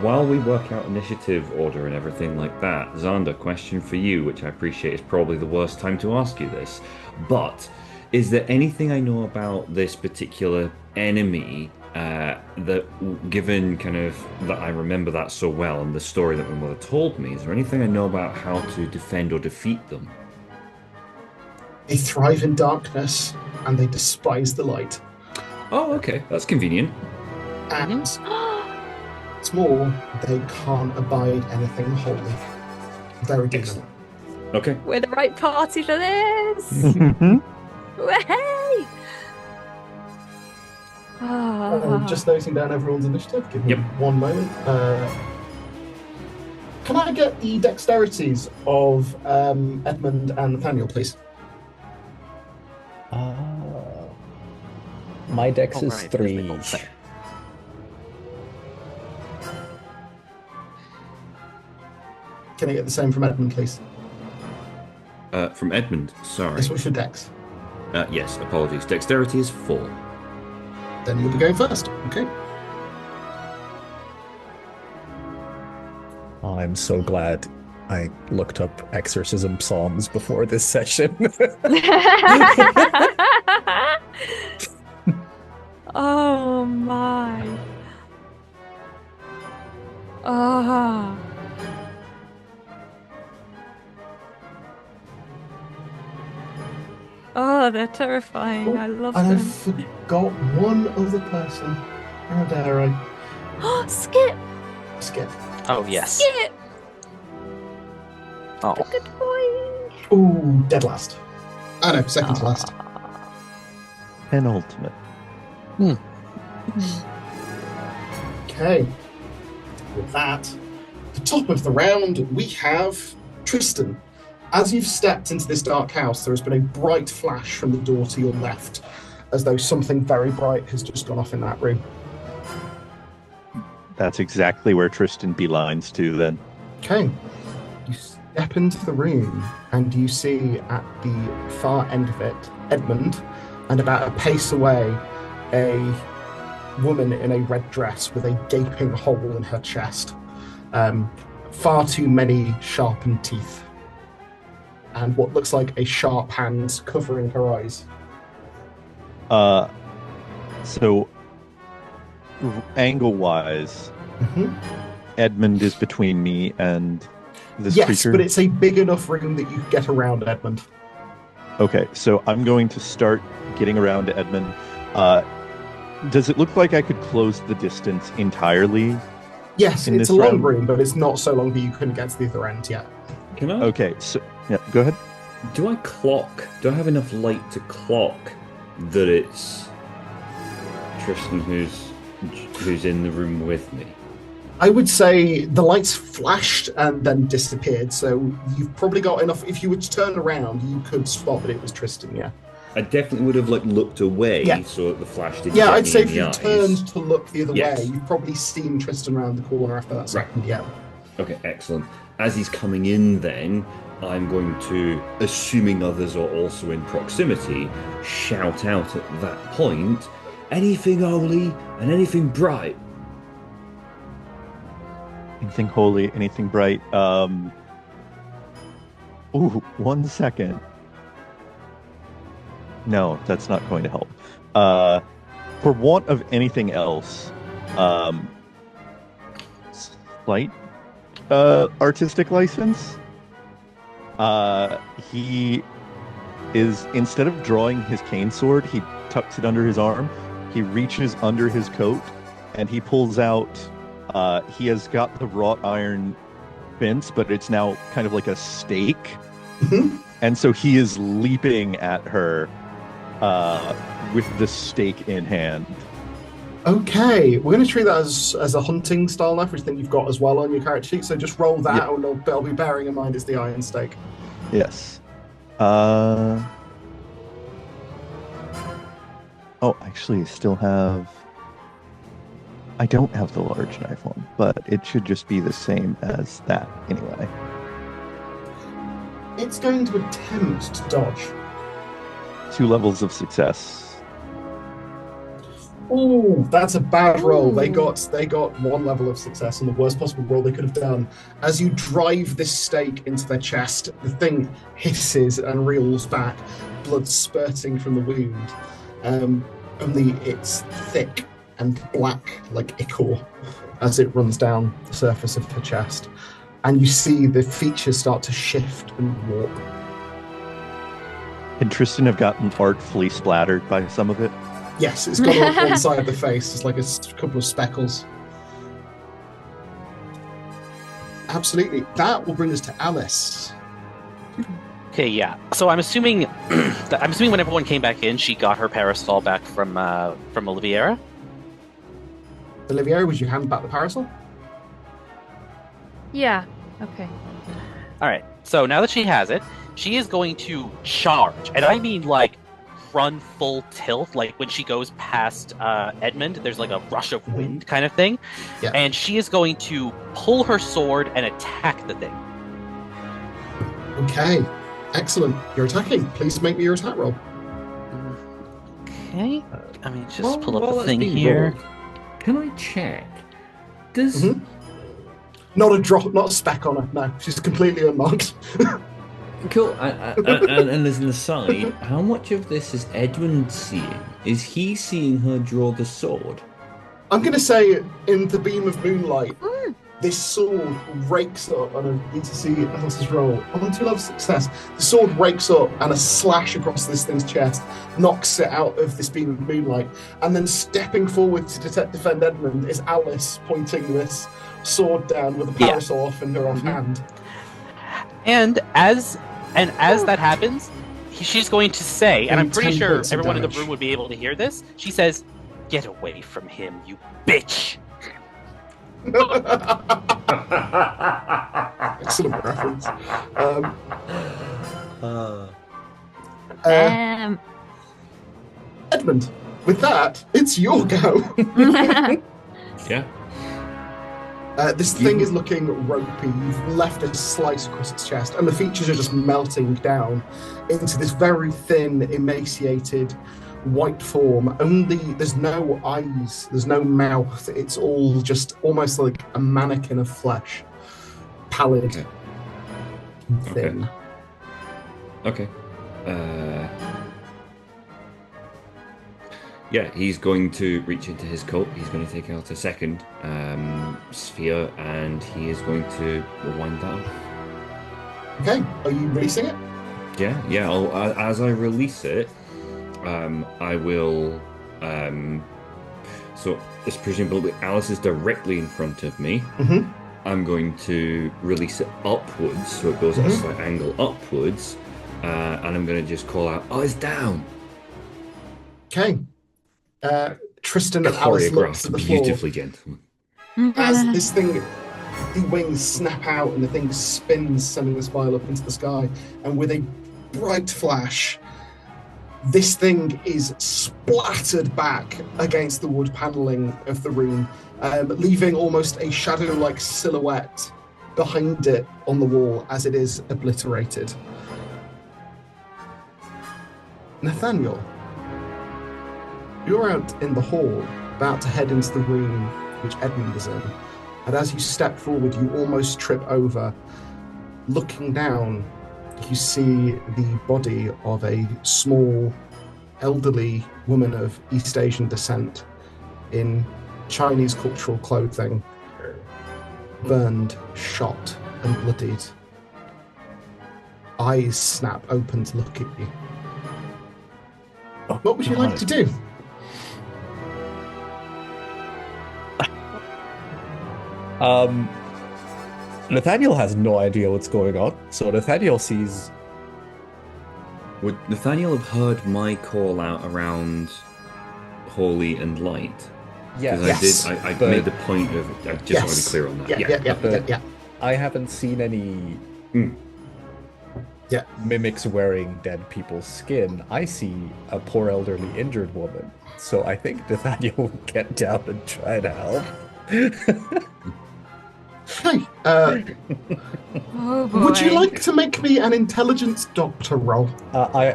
While we work out initiative order and everything like that, Xander, question for you, which I appreciate is probably the worst time to ask you this, but is there anything I know about this particular enemy that, given kind of that I remember that so well and the story that my mother told me, is there anything I know about how to defend or defeat them? They thrive in darkness, and they despise the light. Oh, okay, that's convenient. And what's more, they can't abide anything holy. Very decent. Okay. We're the right party for this. Way! Just noting down everyone's initiative. Give me Yep. one moment. Can I get the dexterities of Edmund and Nathaniel, please? My dex Oh, is right, because they 3 both each. say. Can I get the same from Edmund, please? From Edmund, sorry. This was your dex. Yes, apologies. Dexterity is 4. Then you'll be going first. Okay. I'm so glad I looked up exorcism psalms before this session. Oh my. Oh. Oh, they're terrifying. I love And I them. forgot one other person. How dare I? Oh, Skip! Skip. Oh, yes. Skip! Oh. Good boy. Ooh, dead last. Oh no, second to last. Penultimate. Okay. With that, at the top of the round, we have Tristan. As you've stepped into this dark house, there has been a bright flash from the door to your left, as though something very bright has just gone off in that room. That's exactly where Tristan beelines to then. Okay. You step into the room and you see at the far end of it Edmund, and about a pace away a woman in a red dress with a gaping hole in her chest. Far too many sharpened teeth. And what looks like a sharp hand covering her eyes. So angle-wise, Edmund is between me and this creature? Yes, but it's a big enough room that you can get around Edmund. Okay, so I'm going to start getting around to Edmund. Does it look like I could close the distance entirely? Yes, it's a long room, but it's not so long that you couldn't get to the other end yet. Can I? Okay, so yeah, go ahead. Do I have enough light to clock that it's Tristan who's in the room with me? I would say the lights flashed and then disappeared, so you've probably got enough. If you were to turn around, you could spot that it was Tristan, yeah. I definitely would have looked away Yeah. so that the flash didn't Yeah, get I'd me say in if the you eyes. turned to look the other Yes. way, you've probably seen Tristan around the corner after that second, yeah. Okay, excellent. As he's coming in then, I'm going to, assuming others are also in proximity, shout out at that point, anything holy and anything bright. Anything holy, anything bright. Ooh, 1 second. No, that's not going to help. For want of anything else, slight artistic license. He is, instead of drawing his cane sword, he tucks it under his arm. He reaches under his coat and he pulls out. He has got the wrought iron fence, but it's now kind of like a stake. And so he is leaping at her with the stake in hand. Okay, we're going to treat that as a hunting style knife, which I think you've got as well on your character sheet, so just roll that, and I'll be bearing in mind it's the iron stake. Yes. Actually, I still have... I don't have the large knife one, but it should just be the same as that anyway. It's going to attempt to dodge. 2 levels of success. Ooh, that's a bad roll. They got 1 level of success on the worst possible roll they could have done. As you drive this stake into their chest, the thing hisses and reels back, blood spurting from the wound. Only it's thick and black like ichor as it runs down the surface of her chest. And you see the features start to shift and warp. Can Tristan have gotten artfully splattered by some of it? Yes, it's got on one side of the face. It's like a couple of speckles. Absolutely. That will bring us to Alice. Okay, yeah. So I'm assuming when everyone came back in, she got her parasol back from Oliviera. Oliviera, would you hand back the parasol? Yeah. Okay. All right. So now that she has it, she is going to charge, and I mean like run full tilt. Like when she goes past Edmund, there's like a rush of wind kind of thing, Yeah. and she is going to pull her sword and attack the thing. Okay. Excellent. You're attacking. Please make me your attack roll. Okay. I mean, just While- pull while up the that's thing being here. rolled, can I check? Does Mhm. Not a drop, not a speck on her. No, she's completely unmarked. Cool. And as an aside, how much of this is Edmund seeing? Is he seeing her draw the sword? I'm going to say in the beam of moonlight, this sword rakes up, and I need to see Alice's roll. On 2 levels of success, the sword rakes up and a slash across this thing's chest knocks it out of this beam of moonlight. And then stepping forward to defend Edmund is Alice pointing this sword down with a parasol off in her offhand. And as that happens, she's going to say, and I'm pretty 10 sure points of everyone in the damage. room would be able to hear this. She says, "Get away from him, you bitch!" Excellent reference. Um. Edmund, with that, it's your go. Yeah. This thing is looking ropey. You've left a slice across its chest, and the features are just melting down into this very thin, emaciated, white form. Only there's no eyes, there's no mouth. It's all just almost like a mannequin of flesh, pallid, and thin. Okay. Yeah, he's going to reach into his coat. He's going to take out a second sphere, and he is going to wind that off. Okay, are you releasing it? Yeah. As I release it, I will. So it's presumably Alice is directly in front of me. Mm-hmm. I'm going to release it upwards, so it goes at a slight angle upwards, and I'm going to just call out, "Oh, it's down." Okay. Tristan and Alice look to the floor. Beautifully, gentlemen. As this thing, the wings snap out and the thing spins, sending this vial up into the sky. And with a bright flash, this thing is splattered back against the wood paneling of the room, leaving almost a shadow-like silhouette behind it on the wall as it is obliterated. Nathaniel, you're out in the hall, about to head into the room which Edmund is in. And as you step forward, you almost trip over. Looking down, you see the body of a small, elderly woman of East Asian descent in Chinese cultural clothing, burned, shot, and bloodied. Eyes snap open to look at you. What would you like to do? Nathaniel has no idea what's going on, so Nathaniel sees... Would Nathaniel have heard my call out around holy and light? Yes. I made the point of... I just want to be clear on that. Yeah. I haven't seen any mimics wearing dead people's skin. I see a poor elderly injured woman, so I think Nathaniel will get down and try to help. Hey, Oh boy. would you like to make me an intelligence doctor roll? I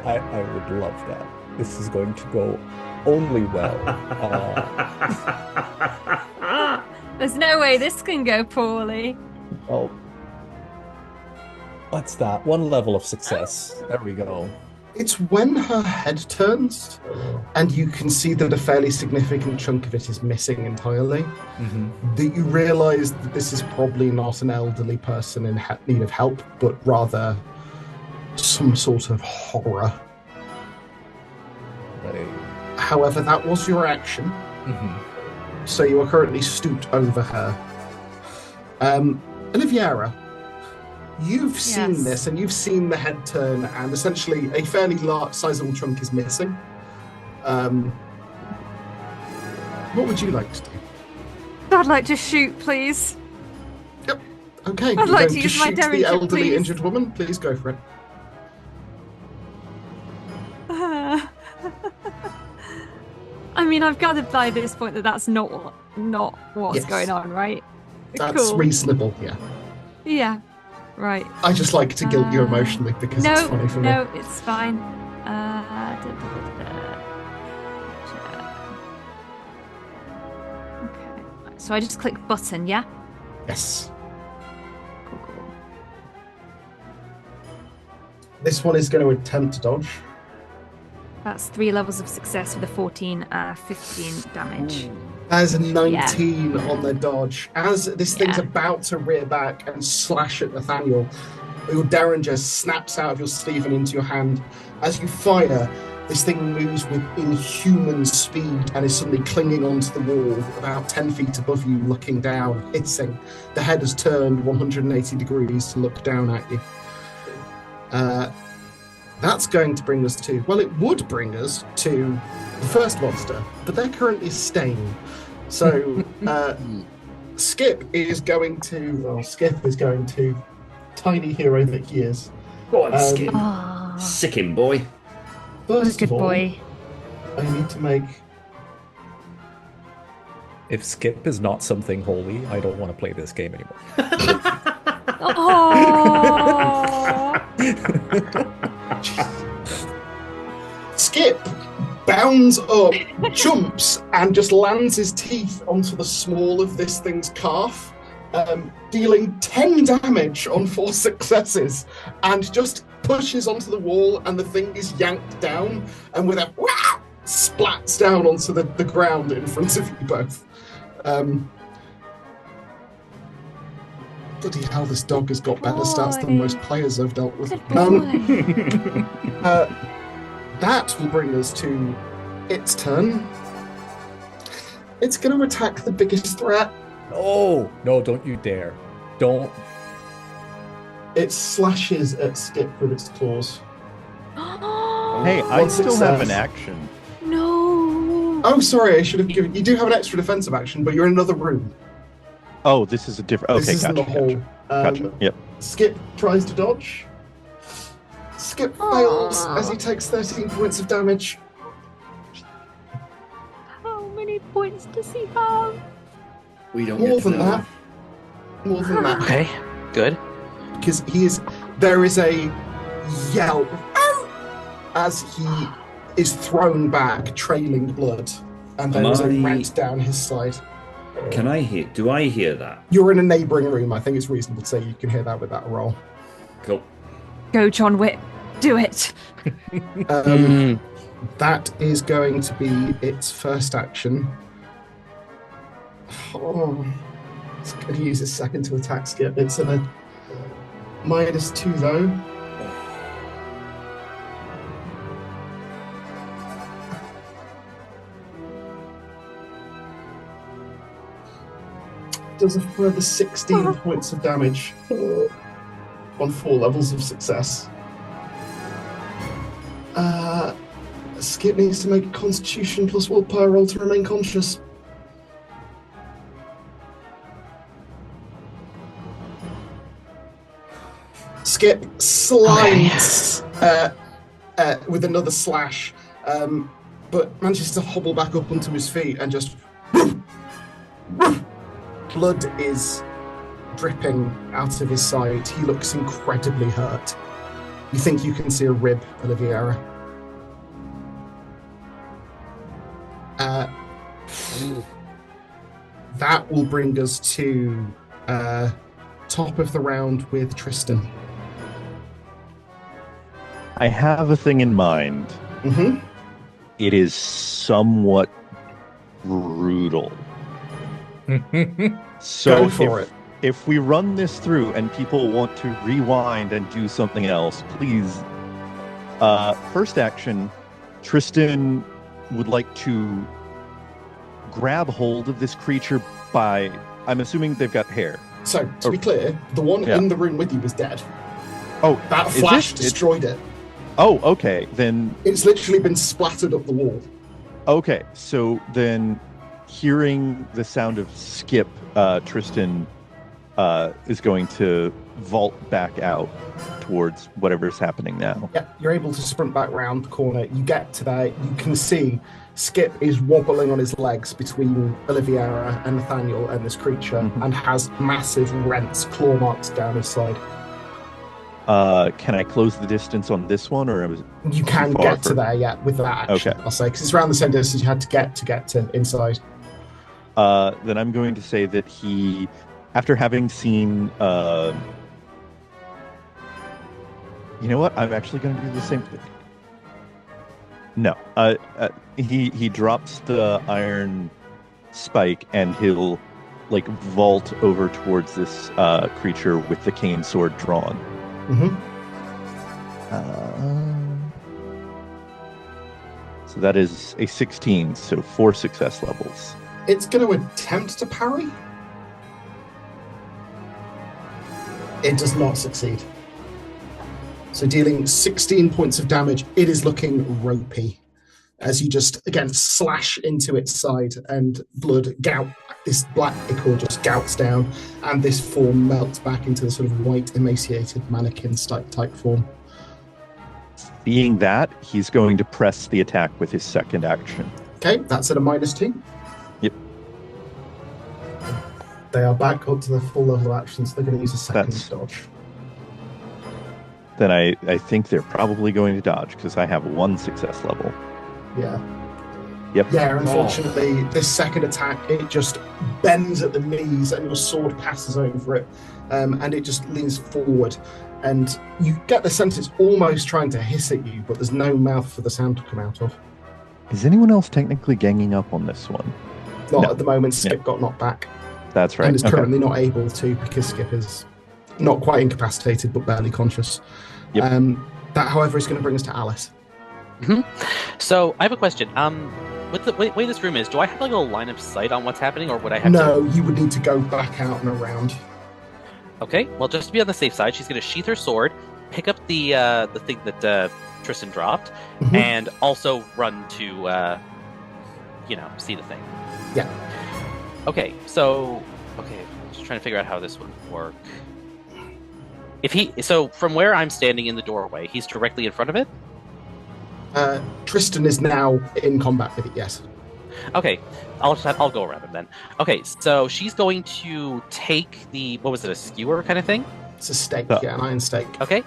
would love that. This is going to go only well. There's no way this can go poorly. Oh, what's that? One level of success. There we go. It's when her head turns, and you can see that a fairly significant chunk of it is missing entirely, that you realise that this is probably not an elderly person in need of help, but rather some sort of horror. Right. However, that was your action, so you are currently stooped over her. Oliviera, you've seen this, and you've seen the head turn, and essentially a fairly large, sizable chunk is missing. What would you like to do? I'd like to shoot, please. Yep. Okay. I'd like to use my shoot derringer, the elderly please. injured woman. Please go for it. I mean, I've gathered by this point that that's not what's Yes. going on, right? That's Cool. reasonable. Yeah. Yeah. Right. I just like to guilt you emotionally because it's funny for me. No, it's fine. Okay. So I just click button, yeah? Yes. Cool. This one is going to attempt to dodge. That's 3 levels of success with a 14, 15 damage. That is a 19 on the dodge. As this thing's about to rear back and slash at Nathaniel, your derringer snaps out of your sleeve and into your hand. As you fire, this thing moves with inhuman speed and is suddenly clinging onto the wall about 10 feet above you, looking down, hissing. The head has turned 180 degrees to look down at you. That's going to bring us to... Well, it would bring us to the first monster, but they're currently staying. So, Skip is going to... Tiny hero that he is. Go on, Skip. Oh, Sick him, boy. what a First good of all, boy. I need to make If Skip is not something holy, I don't want to play this game anymore. Oh. Skip bounds up, jumps, and just lands his teeth onto the small of this thing's calf, dealing 10 damage on 4 successes, and just pushes onto the wall, and the thing is yanked down, and with a splats down onto the ground in front of you both. Bloody hell, this dog has got better stats than most players I've dealt with. That will bring us to its turn. It's going to attack the biggest threat. No, don't you dare. Don't. It slashes at Skip with its claws. Hey, I One still have success. an action. No. Oh, sorry, I should have given... You do have an extra defensive action, but you're in another room. Oh, this is a different... Okay, This isn't gotcha, the hall. gotcha. Yep. Skip tries to dodge. Skip fails as he takes 13 points of damage. How many points does he have? We don't More get to than know. that. More than that. Okay, good. Because there is a yelp as he is thrown back, trailing blood, and there is a rent down his side. Do I hear that? You're in a neighbouring room. I think it's reasonable to say you can hear that with that roll. Cool. Go, John Wick. Do it. That is going to be its first action. Oh, it's going to use a second to attack Skip. It's at a -2 though. Does a further 16 points of damage on 4 levels of success. Skip needs to make a Constitution plus willpower roll to remain conscious. Skip slides with another slash, but manages to hobble back up onto his feet and just... Blood is dripping out of his side. He looks incredibly hurt. You think you can see a rib, Oliviera. That will bring us to top of the round with Tristan. I have a thing in mind. Mm-hmm. It is somewhat brutal. So Go for it. If we run this through and people want to rewind and do something else, please. First action, Tristan would like to grab hold of this creature by... I'm assuming they've got hair. So, to be clear, the one in the room with you is dead. Oh, That flash destroyed it. Oh, okay. Then It's literally been splattered up the wall. okay. So then, hearing the sound of Skip, Tristan is going to vault back out towards whatever's happening now. Yeah, you're able to sprint back round the corner. You get to there. You can see Skip is wobbling on his legs between Oliviera and Nathaniel and this creature, and has massive rents, claw marks down his side. Can I close the distance on this one, or You can far get to for- there, yeah, with that action. Okay. I'll say, because it's around the same distance you had to get to inside. then I'm going to say that he, after having seen, you know what? I'm actually going to do the same thing. No, he drops the iron spike and he'll like vault over towards this creature with the cane sword drawn. Mm-hmm. So that is a 16, so 4 success levels. It's going to attempt to parry. It does not succeed. So dealing 16 points of damage, it is looking ropey as you just, again, slash into its side and blood gout. This black ichor just gouts down and this form melts back into the sort of white, emaciated mannequin type form. Being that, he's going to press the attack with his second action. Okay, that's at a -2. Yep. They are back up to their full level of action, so they're going to use a second dodge. Then I think they're probably going to dodge, because I have 1 success level. Yeah. Yep. Yeah, unfortunately, this second attack, it just bends at the knees and your sword passes over it, and it just leans forward. And you get the sense it's almost trying to hiss at you, but there's no mouth for the sound to come out of. Is anyone else technically ganging up on this one? Not at the moment. Skip got knocked back. That's right. And is currently not able to, because Skip is not quite incapacitated, but barely conscious. Yep. That, however, is going to bring us to Alice. Mm-hmm. So, I have a question. With the way this room is, do I have like a line of sight on what's happening, or would I have No, you would need to go back out and around. Okay, well, just to be on the safe side, she's going to sheath her sword, pick up the thing that Tristan dropped, and also run to, see the thing. Yeah. Okay, just trying to figure out how this would work. So from where I'm standing in the doorway, he's directly in front of it? Tristan is now in combat with it, yes. Okay, I'll go around him then. Okay, so she's going to take a skewer kind of thing? It's a stake, an iron stake. Okay,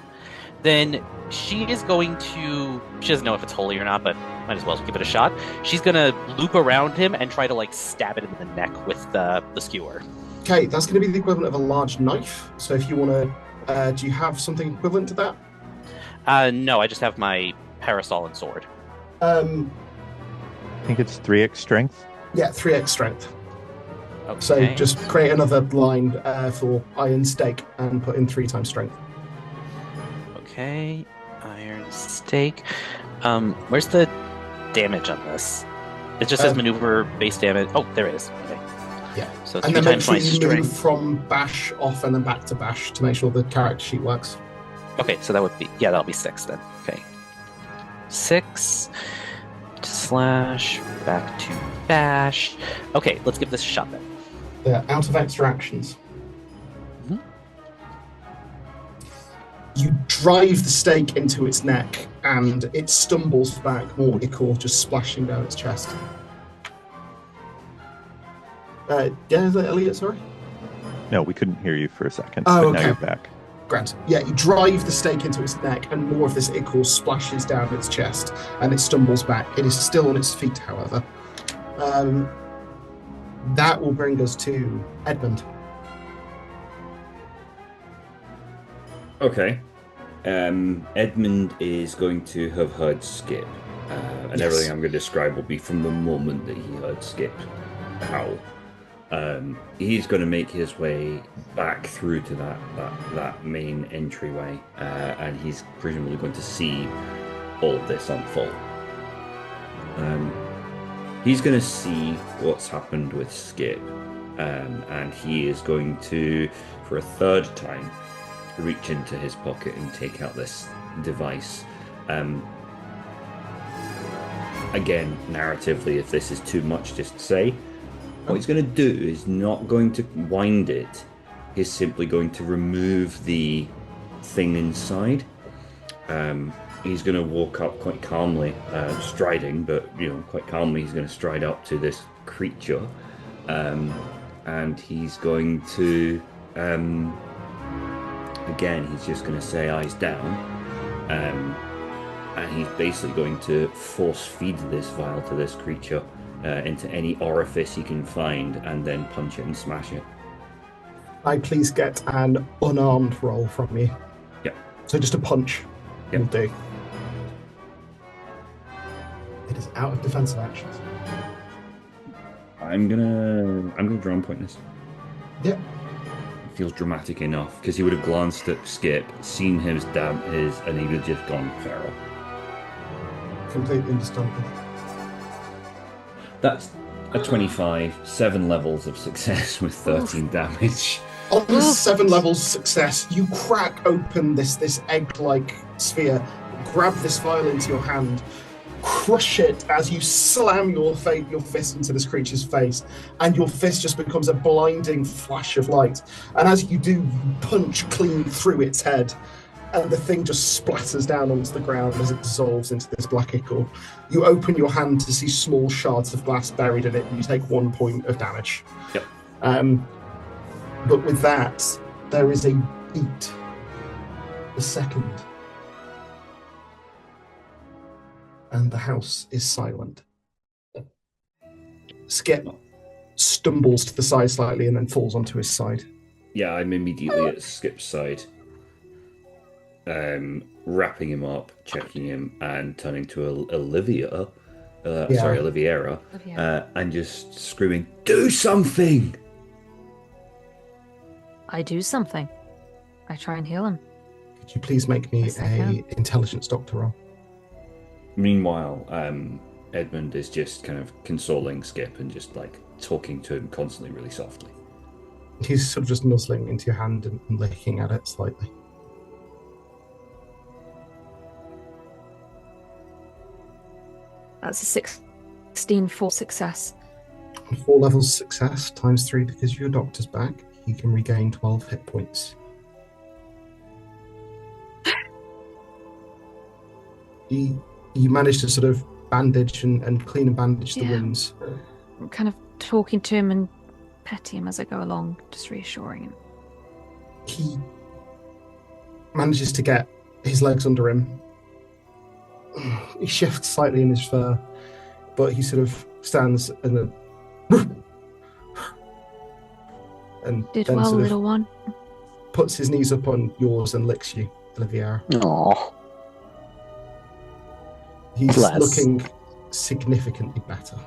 then she doesn't know if it's holy or not, but might as well give it a shot. She's going to loop around him and try to stab it in the neck with the skewer. Okay, that's going to be the equivalent of a large knife. So if you want to, do you have something equivalent to that? No, I just have my parasol and sword. I think it's 3x strength. Yeah, 3x strength. Okay. So just create another line for iron stake and put in 3 times strength. Okay, iron stake. Where's the damage on this? It just says maneuver base damage. Oh, there it is. Okay. Yeah. So and 3 then make times sure my you strength. move from bash off and then back to bash to make sure the character sheet works. Okay, so that'll be 6 then. Okay. 6 slash back to bash. Okay, let's give this a shot then. They're out of extra actions. You drive the stake into its neck and it stumbles back, more ichor just splashing down its chest. Is that Elliot, sorry? No, we couldn't hear you for a second. Oh, but okay. Now you're back. Grant. Yeah, you drive the stake into its neck and more of this ichor splashes down its chest and it stumbles back. It is still on its feet, however. That will bring us to Edmund. Okay. Edmund is going to have heard Skip. And Yes. everything I'm going to describe will be from the moment that he heard Skip howl. He's going to make his way back through to that main entryway, and he's presumably going to see all of this unfold. He's going to see what's happened with Skip, and he is going to, for a third time, reach into his pocket and take out this device. Again, narratively, if this is too much just to say, what he's going to do is not going to wind it. He's simply going to remove the thing inside. He's going to walk up quite calmly, striding, but quite calmly. He's going to stride up to this creature, and he's going to, again, he's just going to say "eyes down," and he's basically going to force feed this vial to this creature. Into any orifice he can find, and then punch it and smash it. I please get an unarmed roll from you. Yeah. So just a punch will do. It is out of defensive actions. I'm gonna draw and point this. Yep. It feels dramatic enough because he would have glanced at Skip, seen and he would have just gone feral. Completely understandable. That's a 25, 7 levels of success with 13 damage. On the 7 levels success, you crack open this egg-like sphere, grab this vial into your hand, crush it as you slam your fist into this creature's face, and your fist just becomes a blinding flash of light. And as you do, you punch clean through its head, and the thing just splatters down onto the ground as it dissolves into this black ichor. You open your hand to see small shards of glass buried in it, and you take 1 point of damage. Yep. But with that, there is a beat. The second. And the house is silent. Skip stumbles to the side slightly and then falls onto his side. Yeah, I'm immediately at Skip's side. Wrapping him up, checking him, and turning to Oliviera, and just screaming, "Do something!" I do something. I try and heal him. Could you please make me Yes, I can. a intelligence doctor roll? Meanwhile, Edmund is just kind of consoling Skip and just like talking to him constantly really softly. He's sort of just nuzzling into your hand and licking at it slightly. That's a 16 for success. 4 levels success times 3 because your doctor's back. You can regain 12 hit points. You manage to sort of bandage and clean and bandage the wounds. I'm kind of talking to him and petting him as I go along, just reassuring him. He manages to get his legs under him. He shifts slightly in his fur, but he sort of stands and Did then well, sort of little one. puts his knees up on yours and licks you, Oliviera. Aww. He's Bless. looking significantly better.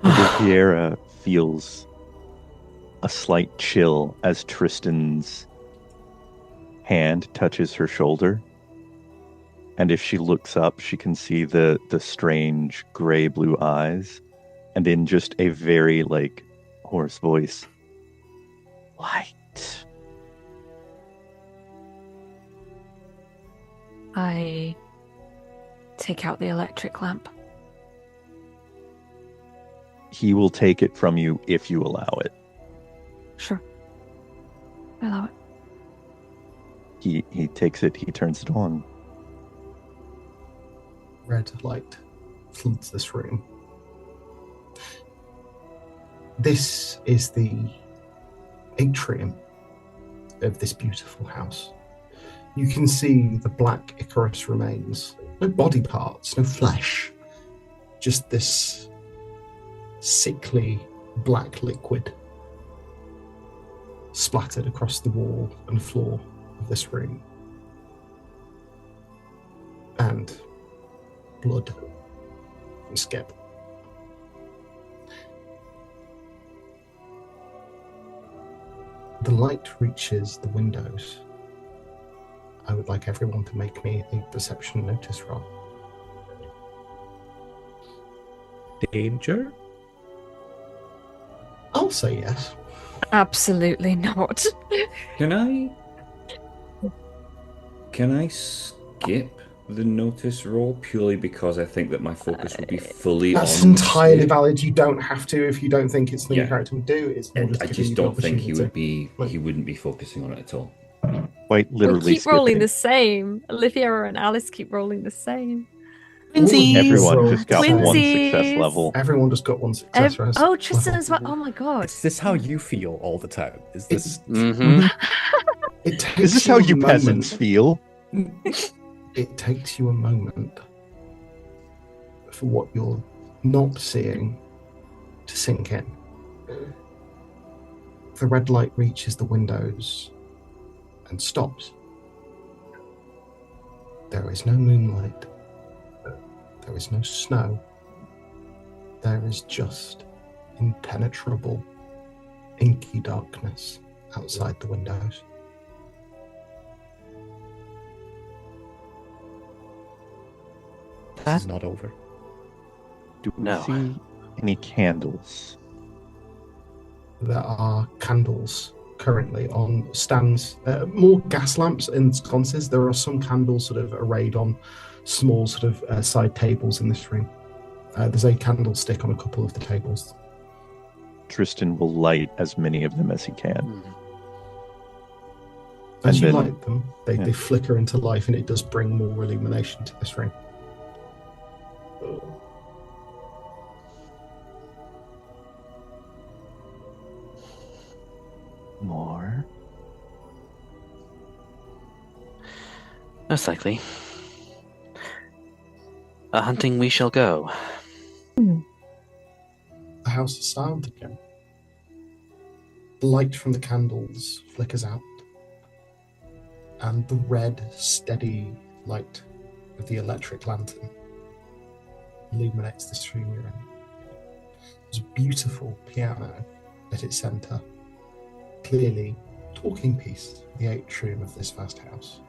Oliviera feels a slight chill as Tristan's hand touches her shoulder. And if she looks up, she can see the strange gray-blue eyes. And in just a very, hoarse voice, "Light." I take out the electric lamp. He will take it from you if you allow it. Sure. I allow it. He takes it, he turns it on. Red light floods this room. This is the atrium of this beautiful house. You can see the black Icarus remains. No body parts, no flesh. Just this sickly black liquid splattered across the wall and floor of this room. And blood and Skip. The light reaches the windows. I would like everyone to make me a perception notice roll. Danger? I'll say yes. Absolutely not. Can I skip the notice roll purely because I think that my focus would be fully That's on entirely Skip? valid. You don't have to if you don't think it's something your Yeah. character would do. It's more And just I giving just you the don't think he opportunity. he wouldn't be focusing on it at all. Quite We literally keep rolling skipping. the same. Olivia and Alice keep rolling the same. Twinsies! Everyone just got one Twinsies! success level. Everyone just got one success. right? Oh, Tristan as well. Oh my god. Is this how you feel all the time? Is this Mm-hmm. It takes Is this how a you moment- peasants feel? It takes you a moment for what you're not seeing to sink in. The red light reaches the windows and stops. There is no moonlight. There is no snow. There is just impenetrable, inky darkness outside the windows. this is not over? Do we No. see any candles? There are candles currently on stands, more gas lamps in sconces. There are some candles sort of arrayed on small sort of side tables in this room. There's a candlestick on a couple of the tables. Tristan will light as many of them as he can. As And you then- light them, they flicker into life, and it does bring more illumination to this room. Most likely. A hunting we shall go. The house is silent again. The light from the candles flickers out, and the red, steady light of the electric lantern illuminates this room you're in. There's a beautiful piano at its centre, clearly talking piece, the atrium of this vast house.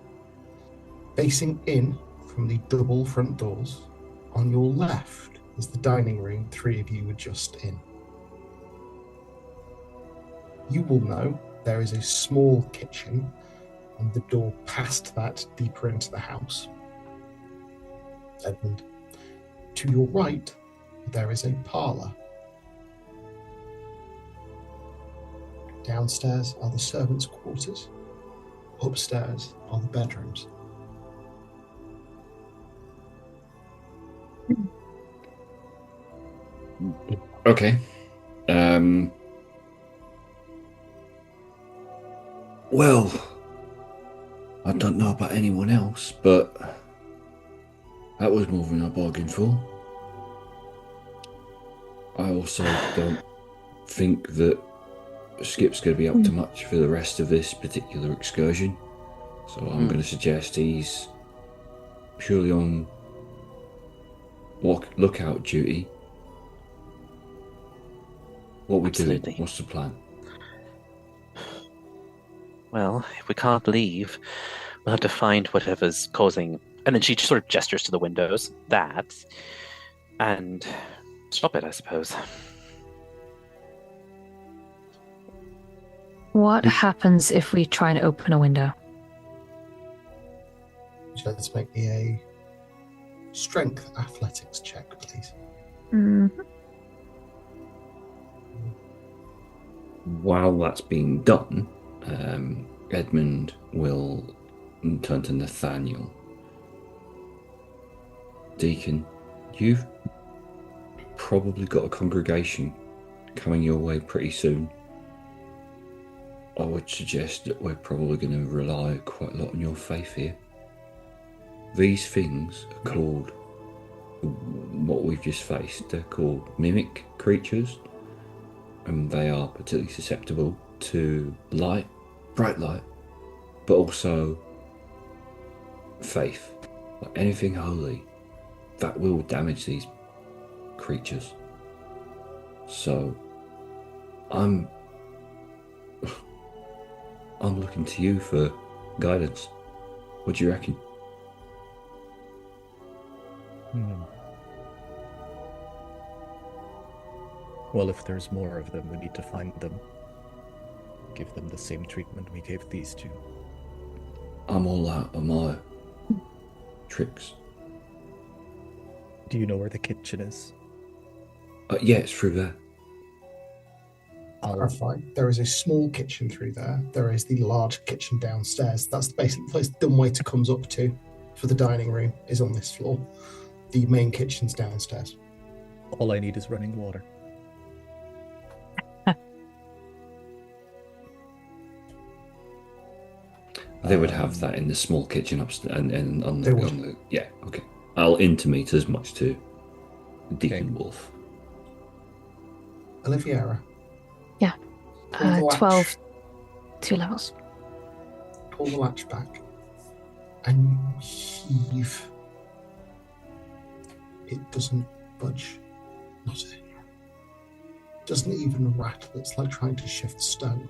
Facing in from the double front doors, on your left is the dining room three of you were just in. You will know there is a small kitchen and the door past that deeper into the house. Edmund, to your right, there is a parlour. Downstairs are the servants' quarters. Upstairs are the bedrooms. Okay. Well, I don't know about anyone else, but that was more than I bargained for. I also don't think that Skip's going to be up to much for the rest of this particular excursion. So I'm going to suggest he's purely on lookout duty. What are we doing? What's the plan? Well, if we can't leave, we'll have to find whatever's causing... And then she sort of gestures to the windows. That. And stop it, I suppose. What happens if we try and open a window? Would you like to make me a strength athletics check, please? Mm-hmm. While that's being done, Edmund will turn to Nathaniel. Deacon, you've probably got a congregation coming your way pretty soon. I would suggest that we're probably going to rely quite a lot on your faith here. These things are called, what we've just faced, they're called mimic creatures, and they are particularly susceptible to light, bright light, but also faith. Like anything holy, that will damage these creatures. So, I'm looking to you for guidance. What do you reckon? Well, if there's more of them, we need to find them. Give them the same treatment we gave these two. I'm all out of my tricks. Do you know where the kitchen is? Yeah, it's through there. Clarify, there is a small kitchen through there. There is the large kitchen downstairs. That's basically the place the dumbwaiter comes up to for the dining room is on this floor. The main kitchen's downstairs. All I need is running water. They would have that in the small kitchen upstairs and on the yeah, okay. I'll intimate as much to Deacon Wolf. Oliviera. Yeah. Pull the latch. 12, 2 levels. Pull the latch back and you heave. It doesn't budge. Not a... Doesn't even rattle. It's like trying to shift stone.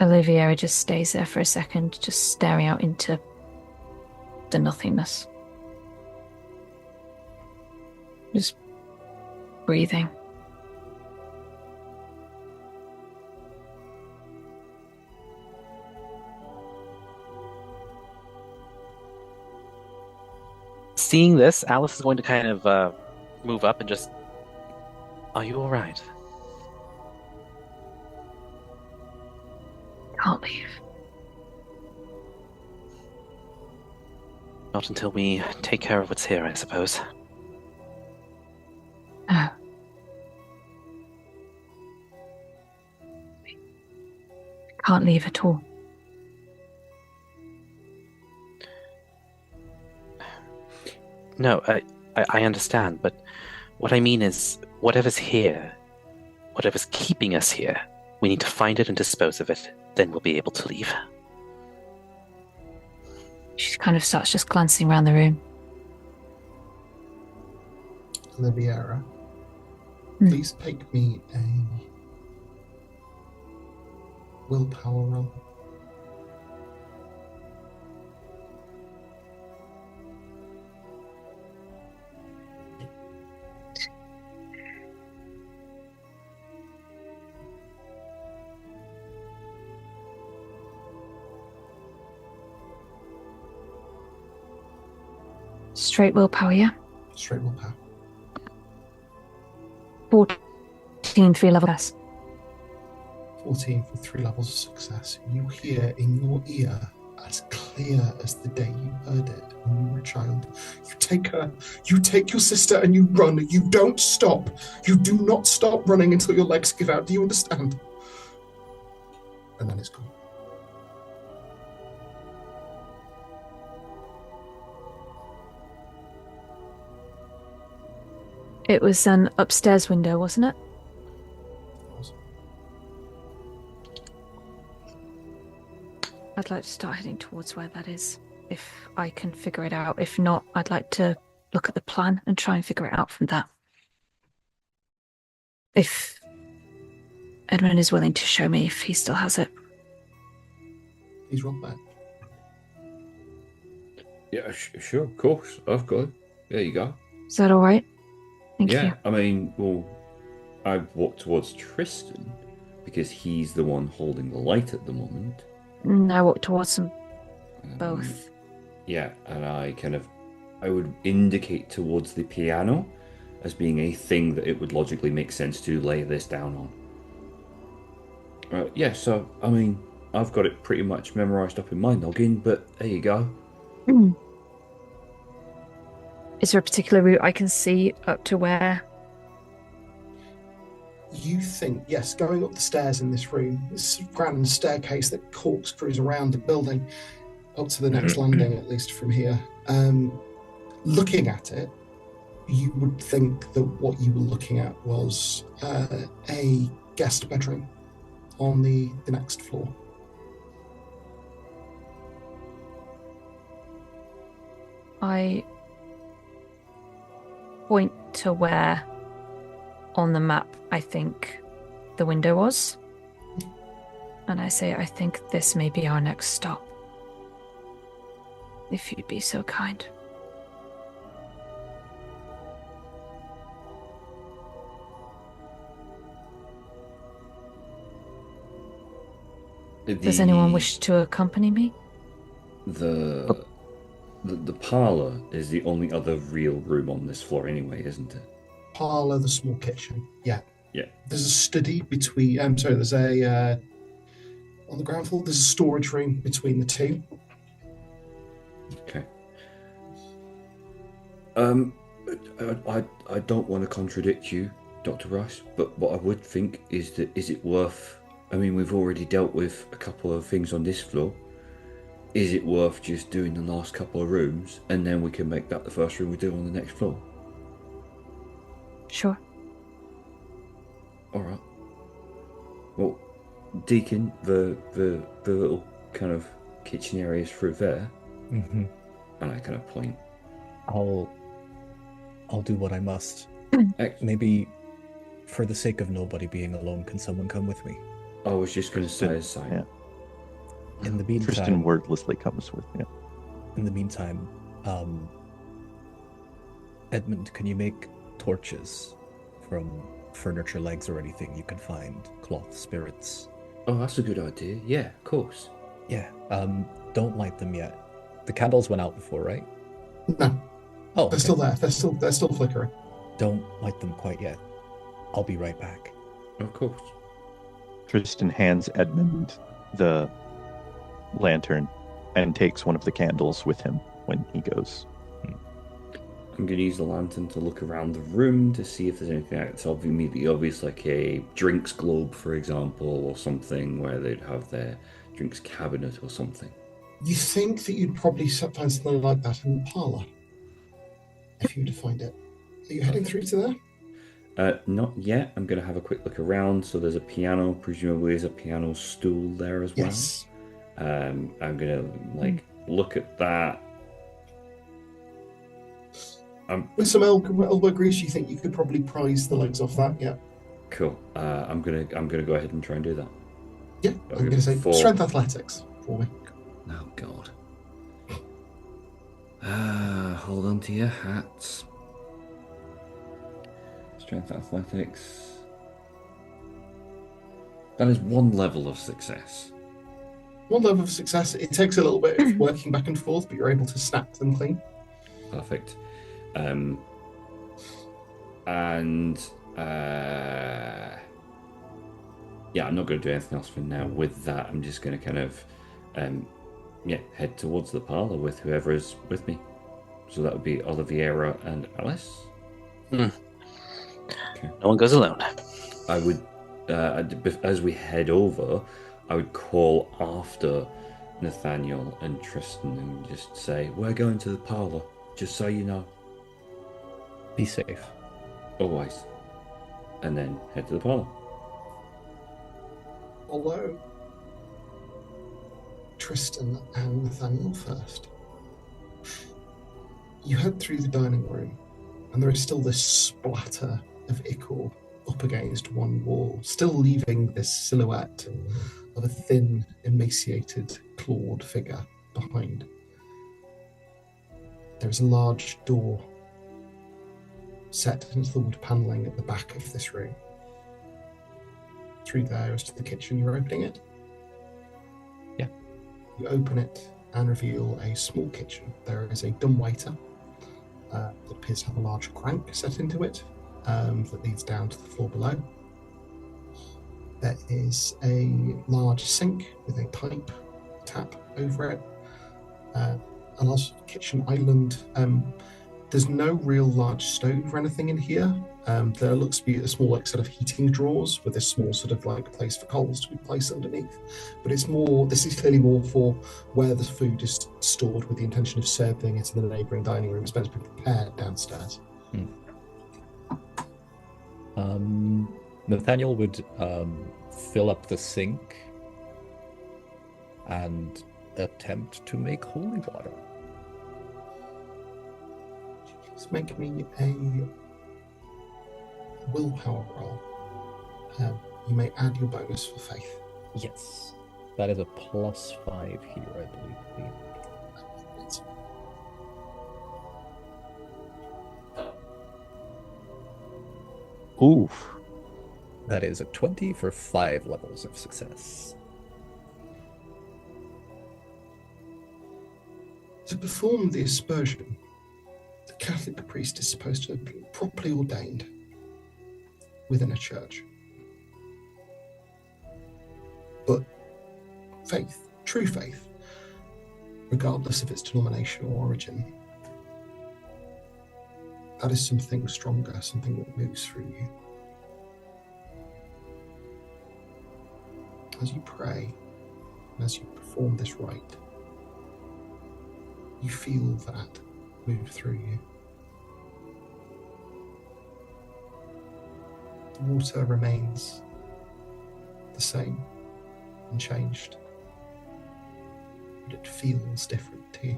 Oliviera just stays there for a second, just staring out into the nothingness. Just breathing. Seeing this, Alice is going to kind of move up and just... Are you all right? Can't leave. Not until we take care of what's here, I suppose. Oh. Can't leave at all. No, I understand, but what I mean is, whatever's here, whatever's keeping us here, we need to find it and dispose of it. Then we'll be able to leave. She kind of starts just glancing around the room. Oliviera, please make me a willpower roll. Straight willpower, yeah? Straight willpower. 14, 3 levels. 14 for 3 levels of success. You hear in your ear, as clear as the day you heard it when you were a child. You take her, you take your sister, and you run. You don't stop. You do not stop running until your legs give out. Do you understand? And then it's gone. It was an upstairs window, wasn't it? I'd like to start heading towards where that is, if I can figure it out. If not, I'd like to look at the plan and try and figure it out from that. If Edmund is willing to show me if he still has it. He's rolled back. Yeah, sure, of course. I've got it. There you go. Is that all right? Thank you. Yeah, I mean, well, I walk towards Tristan because he's the one holding the light at the moment. I walk towards them both. Yeah, and I would indicate towards the piano as being a thing that it would logically make sense to lay this down on. Yeah, so, I mean, I've got it pretty much memorised up in my noggin, but there you go. Is there a particular route I can see up to where? You think, yes, going up the stairs in this room, this grand staircase that corkscrews around the building up to the next landing, at least from here. Looking at it, you would think that what you were looking at was a guest bedroom on the next floor. I point to where on the map I think the window was. And I say, I think this may be our next stop. If you'd be so kind. Does anyone wish to accompany me? The parlour is the only other real room on this floor anyway, isn't it? Parlour, the small kitchen. Yeah. Yeah. There's a study between... there's a... on the ground floor, there's a storage room between the two. Okay. I don't want to contradict you, Dr. Rice, but what I would think is that is it worth... I mean, we've already dealt with a couple of things on this floor. Is it worth just doing the last couple of rooms and then we can make that the first room we do on the next floor? Sure. All right. Well, Deacon, the little kind of kitchen area is through there. Mm-hmm. And I kind of point. I'll do what I must. Maybe for the sake of nobody being alone, can someone come with me? I was just going to say a sign. Yeah. In the meantime, Tristan wordlessly comes with me. In the meantime, Edmund, can you make torches from furniture legs or anything you can find? Cloth, spirits. Oh, that's a good idea. Yeah, of course. Yeah. Don't light them yet. The candles went out before, right? No. Oh, They're still there. They're still flickering. Don't light them quite yet. I'll be right back. Of course. Tristan hands Edmund the lantern and takes one of the candles with him when he goes. I'm going to use the lantern to look around the room to see if there's anything that's immediately obvious, like a drinks globe, for example, or something where they'd have their drinks cabinet or something. You think that you'd probably find something like that in the parlour, if you were to find it. Are you heading through to there? Not yet. I'm going to have a quick look around. So there's a piano. Presumably there's a piano stool there as well. Yes. I'm going to look at that. With some elbow grease, you think you could probably prise the legs off that? Yeah. Cool. I'm gonna go ahead and try and do that. Yeah. I'm going to say strength athletics for me. Oh God. Hold on to your hats. Strength athletics. That is one level of success. One level of success. It takes a little bit of working back and forth, but you're able to snap them clean. Perfect. Yeah, I'm not going to do anything else for now. With that, I'm just going to kind of, head towards the parlour with whoever is with me. So that would be Oliviera and Alice. Okay. No one goes alone. I would, as we head over, I would call after Nathaniel and Tristan and just say, "We're going to the parlour, just so you know. Be safe. Always." And then head to the parlour. Although Tristan and Nathaniel first. You head through the dining room, and there is still this splatter of ichor up against one wall, still leaving this silhouette of a thin, emaciated, clawed figure behind. There is a large door set into the wood panelling at the back of this room. Through there is to the kitchen. You're opening it? Yeah. You open it and reveal a small kitchen. There is a dumbwaiter that appears to have a large crank set into it that leads down to the floor below. There is a large sink with a pipe tap over it. A large kitchen island. There's no real large stove or anything in here. There looks to be a small sort of heating drawers with a small sort of place for coals to be placed underneath. But this is clearly more for where the food is stored with the intention of serving it in the neighbouring dining room. It's meant to be prepared downstairs. Nathaniel would fill up the sink and attempt to make holy water. Just make me a willpower roll. You may add your bonus for faith. Yes. That is a +5 here, I believe. Oof. That is a 20 for 5 levels of success. To perform the aspersion, the Catholic priest is supposed to have been properly ordained within a church. But faith, true faith, regardless of its denomination or origin, that is something stronger, something that moves through you. As you pray, and as you perform this rite, you feel that move through you. The water remains the same, unchanged, but it feels different to you.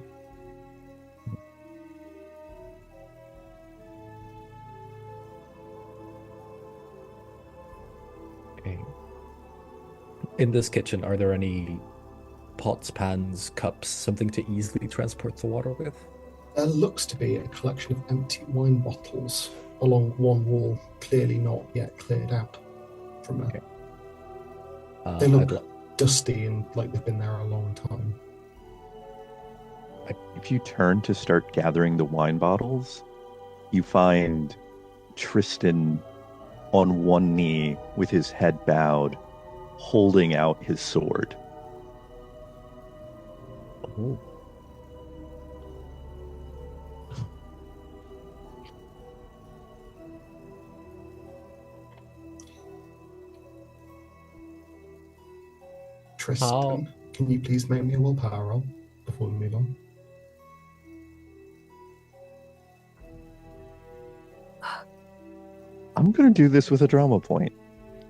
Okay. In this kitchen, are there any pots, pans, cups, something to easily transport the water with? There looks to be a collection of empty wine bottles along one wall, clearly not yet cleared out from there. Okay. They look dusty and like they've been there a long time. If you turn to start gathering the wine bottles, you find Tristan on one knee with his head bowed, holding out his sword. Oh. Tristan, can you please make me a willpower roll before we move on? I'm going to do this with a drama point.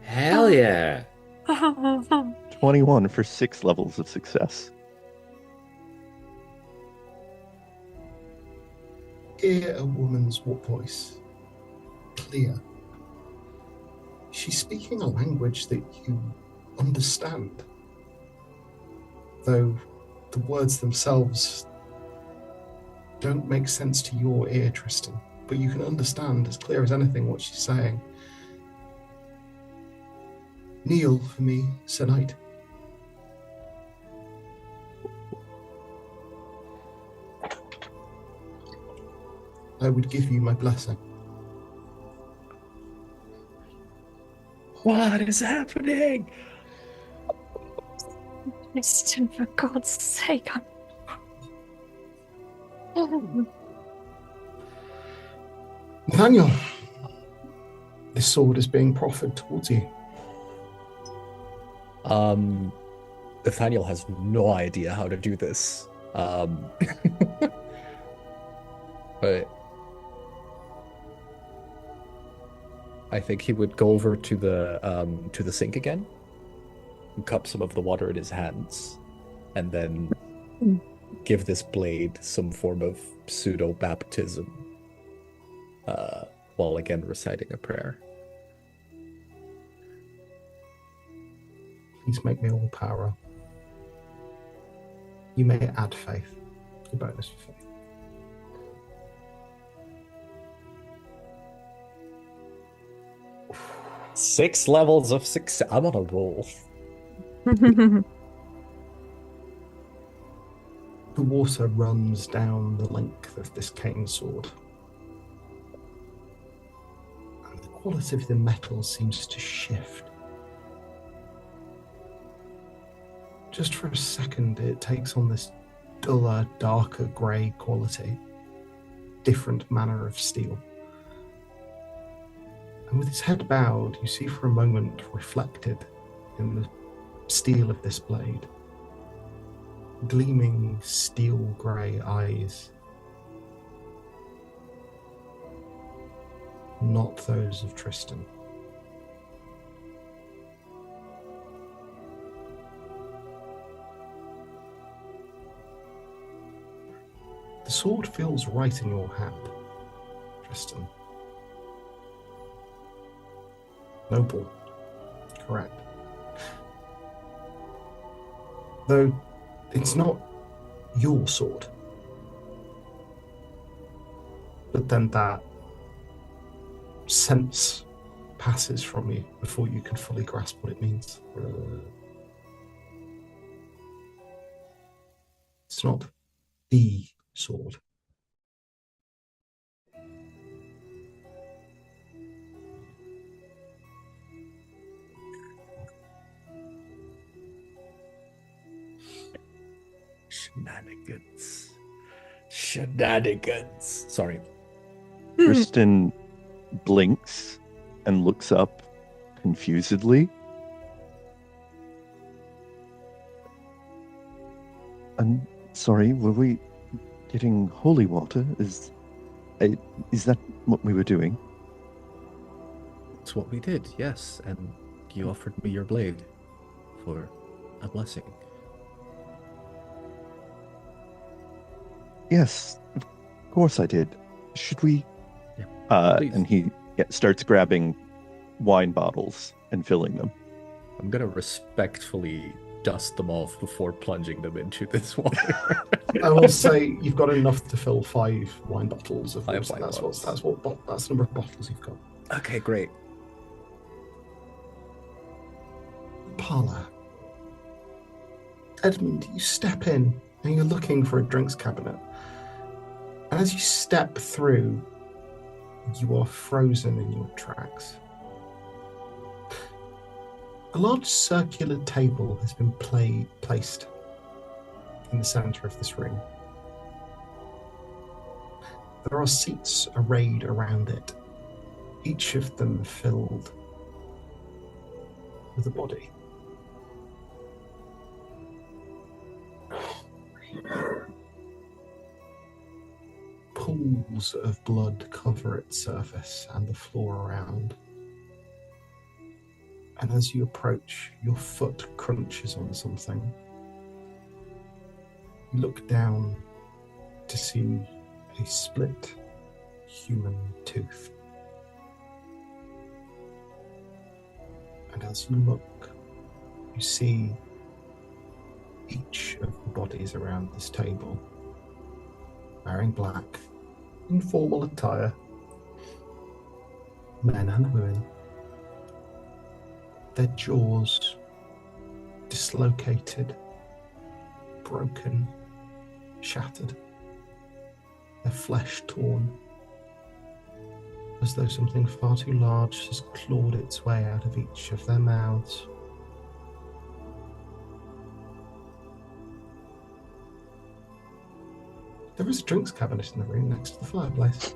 Hell yeah. 21 for 6 levels of success. Hear a woman's voice, clear. She's speaking a language that you understand, though the words themselves don't make sense to your ear, Tristan, but you can understand as clear as anything what she's saying. Kneel for me, Sir Knight. I would give you my blessing. What is happening? Tristan, for God's sake, Nathaniel, this sword is being proffered towards you. Nathaniel has no idea how to do this. But I think he would go over to the sink again, and cup some of the water in his hands, and then give this blade some form of pseudo baptism, while again reciting a prayer. Please make me all power. You may add faith. A bonus for faith. 6 levels of success. I'm on a roll. The water runs down the length of this cane sword. And the quality of the metal seems to shift. Just for a second, it takes on this duller, darker grey quality. Different manner of steel. And with his head bowed, you see for a moment reflected in the steel of this blade, gleaming steel grey eyes. Not those of Tristan. The sword feels right in your hand, Tristan. Noble. Correct. Though it's not your sword. But then that sense passes from you before you can fully grasp what it means. It's not the sword. Shenanigans. Sorry. Tristan blinks and looks up confusedly. I'm sorry, were we getting holy water? Is that what we were doing? That's what we did, yes. And you offered me your blade for a blessing. Yes, of course I did. Should we? Yeah, please. And he starts grabbing wine bottles and filling them. I'm gonna respectfully dust them off before plunging them into this water. I will say you've got enough to fill 5 wine bottles of 5 whiskey. wine That's bottles. that's the number of bottles you've got. Okay, great. Parlour. Edmund, you step in and you're looking for a drinks cabinet. And as you step through, you are frozen in your tracks. A large circular table has been placed in the center of this room. There are seats arrayed around it, each of them filled with a body. pools of blood cover its surface and the floor around. And as you approach, your foot crunches on something. You look down to see a split human tooth. And as you look, you see each of the bodies around this table wearing black, informal attire, men and women. Their jaws dislocated, broken, shattered. Their flesh torn, as though something far too large has clawed its way out of each of their mouths. There is a drinks cabinet in the room next to the fireplace.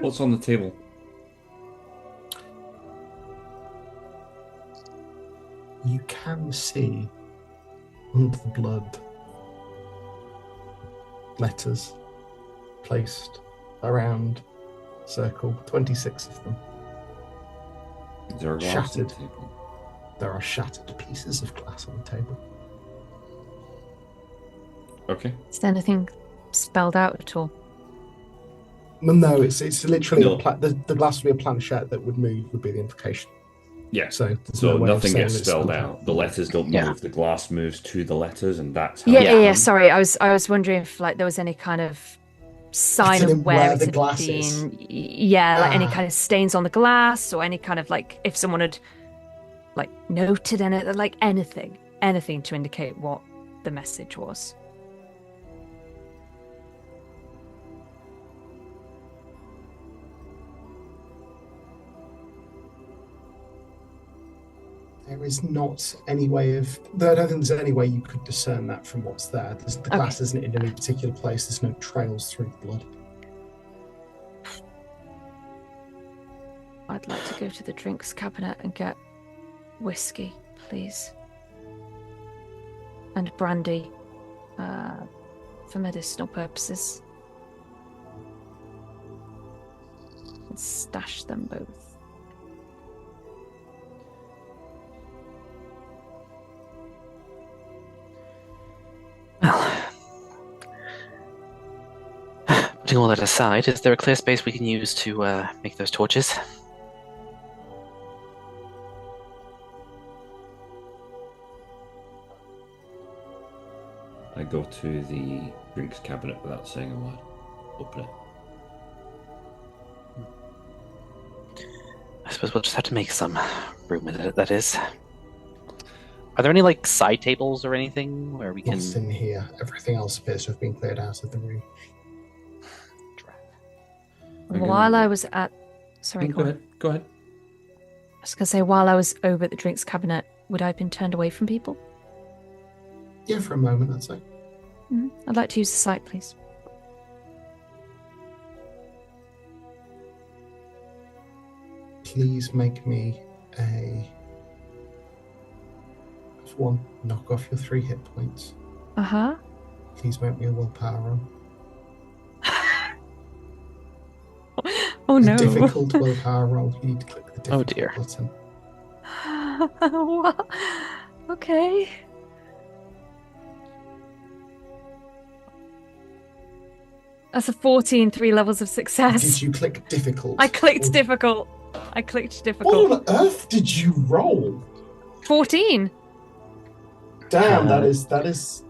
What's on the table? You can see under the blood letters placed around circle, 26 of them. Is there a glass on the Shattered. table? There are shattered pieces of glass on the table. Okay. Is there anything spelled out at all? No, it's literally No. The glass would be a planchette that would move, would be the implication. Yeah. So, there's So no way of nothing saying gets it's spelled out. The letters don't Yeah. move. The glass moves to the letters, and that's how. Yeah. Sorry, I was wondering if like there was any kind of sign As in of where where it the had glass been. is. Yeah, like any Ah. kind of stains on the glass, or any kind of like if someone had like noted in it, like anything to indicate what the message was. There is not any way of. I don't think there's any way you could discern that from what's there. The glass isn't in any particular place. There's no trails through the blood. I'd like to go to the drinks cabinet and get whiskey, please, and brandy, for medicinal purposes, and stash them both. Well, putting all that aside, is there a clear space we can use to make those torches? I go to the drinks cabinet without saying a word. Open it. I suppose we'll just have to make some room with it, that is. Are there any, like, side tables or anything where we can... What's in here? Everything else appears to have been cleared out of the room. While I was at... Sorry, Go ahead. Go ahead. I was going to say, while I was over at the drinks cabinet, would I have been turned away from people? Yeah, for a moment, I'd say. I'd like to use the site, please. Please make me a... Just one. Knock off your 3 hit points. Uh-huh. Please make me a willpower roll. Oh, no. A difficult willpower roll. You need to click the difficult dear. button. What? Okay. That's a 14, 3 levels of success. Did you click difficult? I clicked Or- difficult. I clicked What difficult. on earth did you roll? 14. Damn, that is.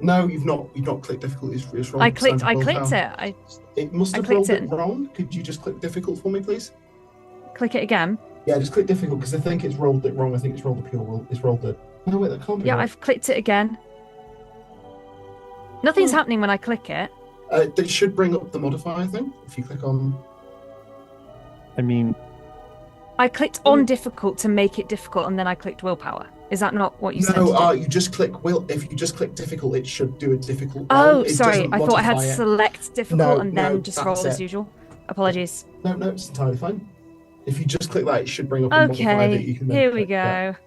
No, you've not clicked difficult. It's wrong. I clicked Standard it. willpower. It must I have clicked rolled it it. wrong. Could you just click difficult for me, please? Click it again. Yeah, just click difficult because I think it's rolled it wrong. I think it's rolled the pure roll. It's rolled the. No, wait, that can't be. Yeah, right. I've clicked it again. Nothing's Oh. happening when I click it. It should bring up the modifier thing if you click on. I mean, I clicked on difficult to make it difficult, and then I clicked willpower. Is that not what you said? to do? You just click will. If you just click difficult, it should do a difficult. Oh, roll. It sorry. doesn't I thought I had to modify it. select difficult No, and then no, just roll that's as it. usual. Apologies. No, it's entirely fine. If you just click that, it should bring up a modifier that you Okay, can then here we click. Yeah. go.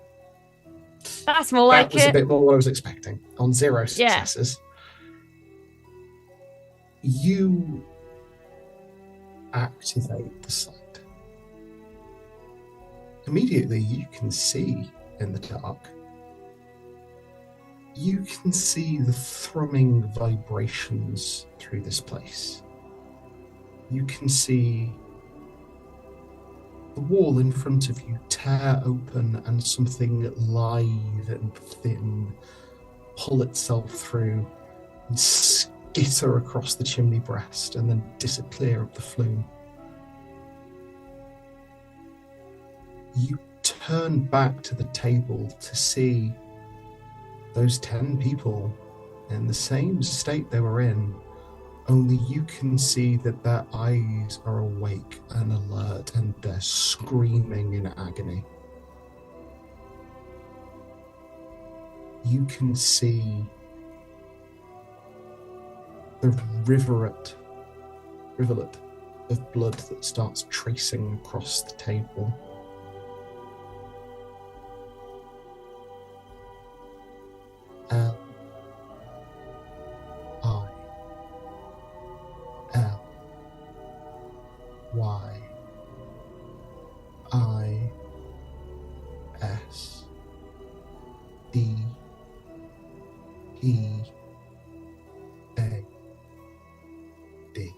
That's more like That was a it. bit more what I was expecting. On 0 successes. You activate the sight. Immediately, you can see in the dark. You can see the thrumming vibrations through this place. You can see the wall in front of you tear open and something lithe and thin pull itself through and skitter across the chimney breast and then disappear up the flume. You turn back to the table to see those 10 people in the same state they were in, only you can see that their eyes are awake and alert and they're screaming in agony. You can see the rivulet of blood that starts tracing across the table. L I L Y I S D E A D.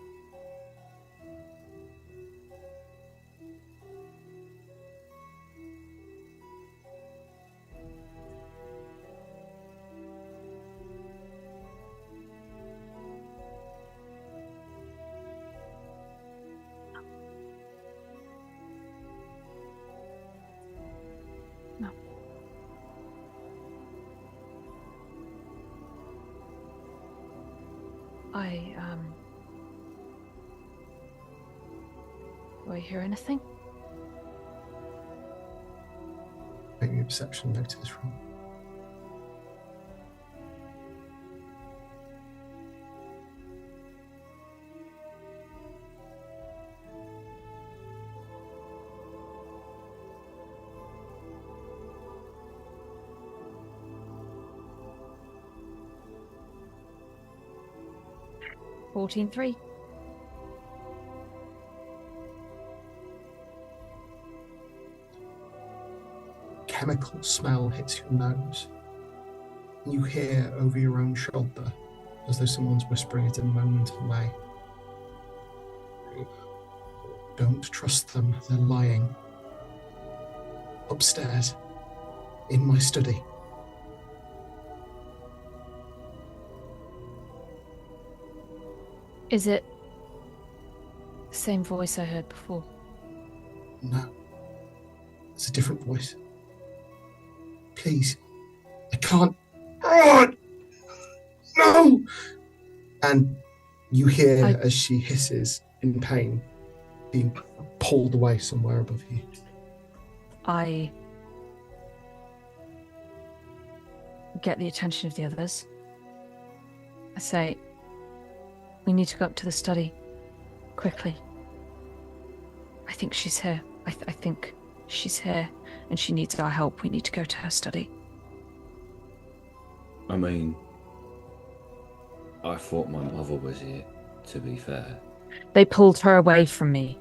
Do I hear anything? Make me a perception notice roll. $14.3. Chemical smell hits your nose. You hear over your own shoulder, as though someone's whispering it a moment away. Don't trust them, they're lying. Upstairs, in my study. Is it the same voice I heard before? No. It's a different voice. Please. I can't. God! No! And you hear as she hisses in pain, being pulled away somewhere above you. I get the attention of the others. I say, we need to go up to the study. Quickly. I think she's here. I think she's here and she needs our help. We need to go to her study. I mean, I thought my mother was here, to be fair. They pulled her away from me.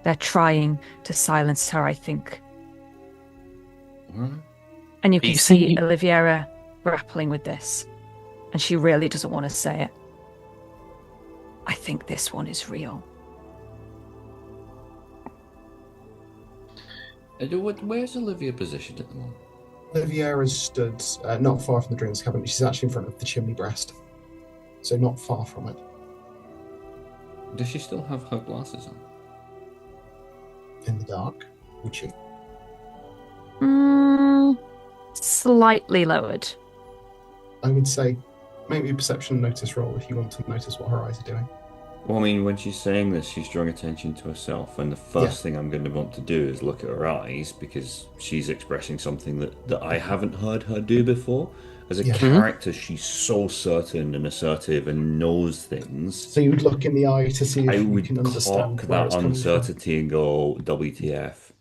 They're trying to silence her, I think. What? And you can see Oliviera grappling with this. And she really doesn't want to say it. I think this one is real. Where's Olivia positioned at the moment? Oliviera stood not far from the drinks cabinet. She's actually in front of the chimney breast. So not far from it. Does she still have her glasses on? In the dark, would she? Slightly lowered. I would say make me a perception notice roll if you want to notice what her eyes are doing. Well, I mean, when she's saying this, she's drawing attention to herself, and the first thing I'm going to want to do is look at her eyes, because she's expressing something that I haven't heard her do before. As a character, she's so certain and assertive and knows things. So you would look in the eye to see if you can understand that uncertainty and go, WTF.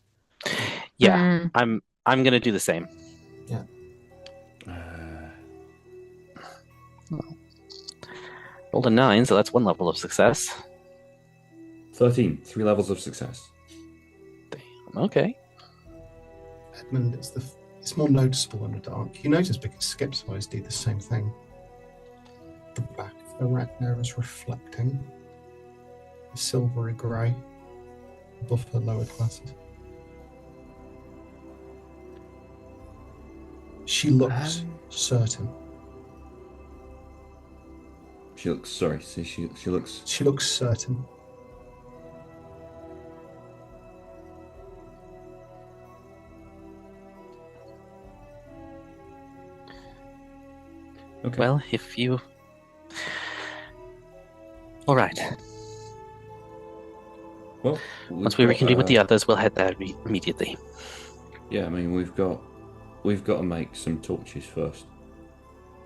Yeah, I'm going to do the same. Yeah. Rolled a 9, so that's one level of success. 13. 3 levels of success. Damn, okay. Edmund, it's more noticeable in the dark. You notice because Skip's eyes do the same thing. The back of the Ragnar is reflecting a silvery grey above her lowered glasses. She looks certain. She looks sorry. So she looks. She looks certain. Okay. Well, if you... All right. Well, Once we reconvene with the others, we'll head there immediately. Yeah, I mean we've got to make some torches first.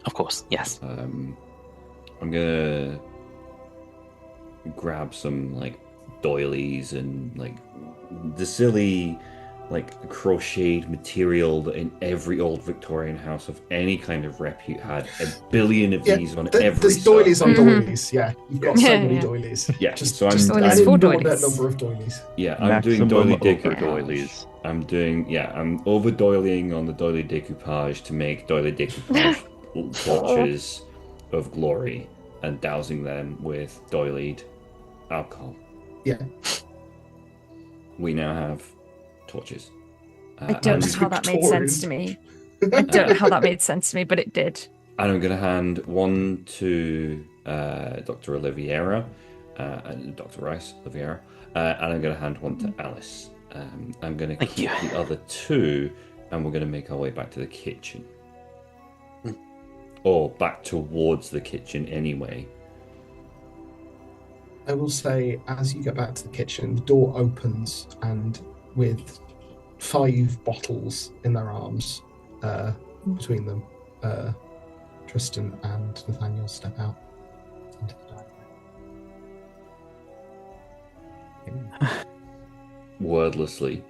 Of course, yes. I'm gonna grab some like doilies and like the silly like crocheted material that in every old Victorian house of any kind of repute had a billion of these on every there's doilies side. on doilies, yeah. You've got so many Yeah. doilies. Yeah, so I'm just an doilies for inordinate doilies. number of doilies. Yeah, I'm doing Maximum doily over decoupage. doilies. I'm over doiling on the doily decoupage to make doily decoupage torches of glory and dousing them with doilied alcohol. Yeah. We now have torches. I don't know and, how that made sense to me. I don't know how that made sense to me, but it did. and I'm going to hand one to Dr. Oliveira and Dr. Rice Oliveira, and I'm going to hand one to Alice. I'm going to Thank keep you. the other two, and we're going to make our way back to the kitchen. Or back towards the kitchen anyway. I will say, as you get back to the kitchen, the door opens, and with 5 bottles in their arms, between them, Tristan and Nathaniel step out into the dining room. Wordlessly,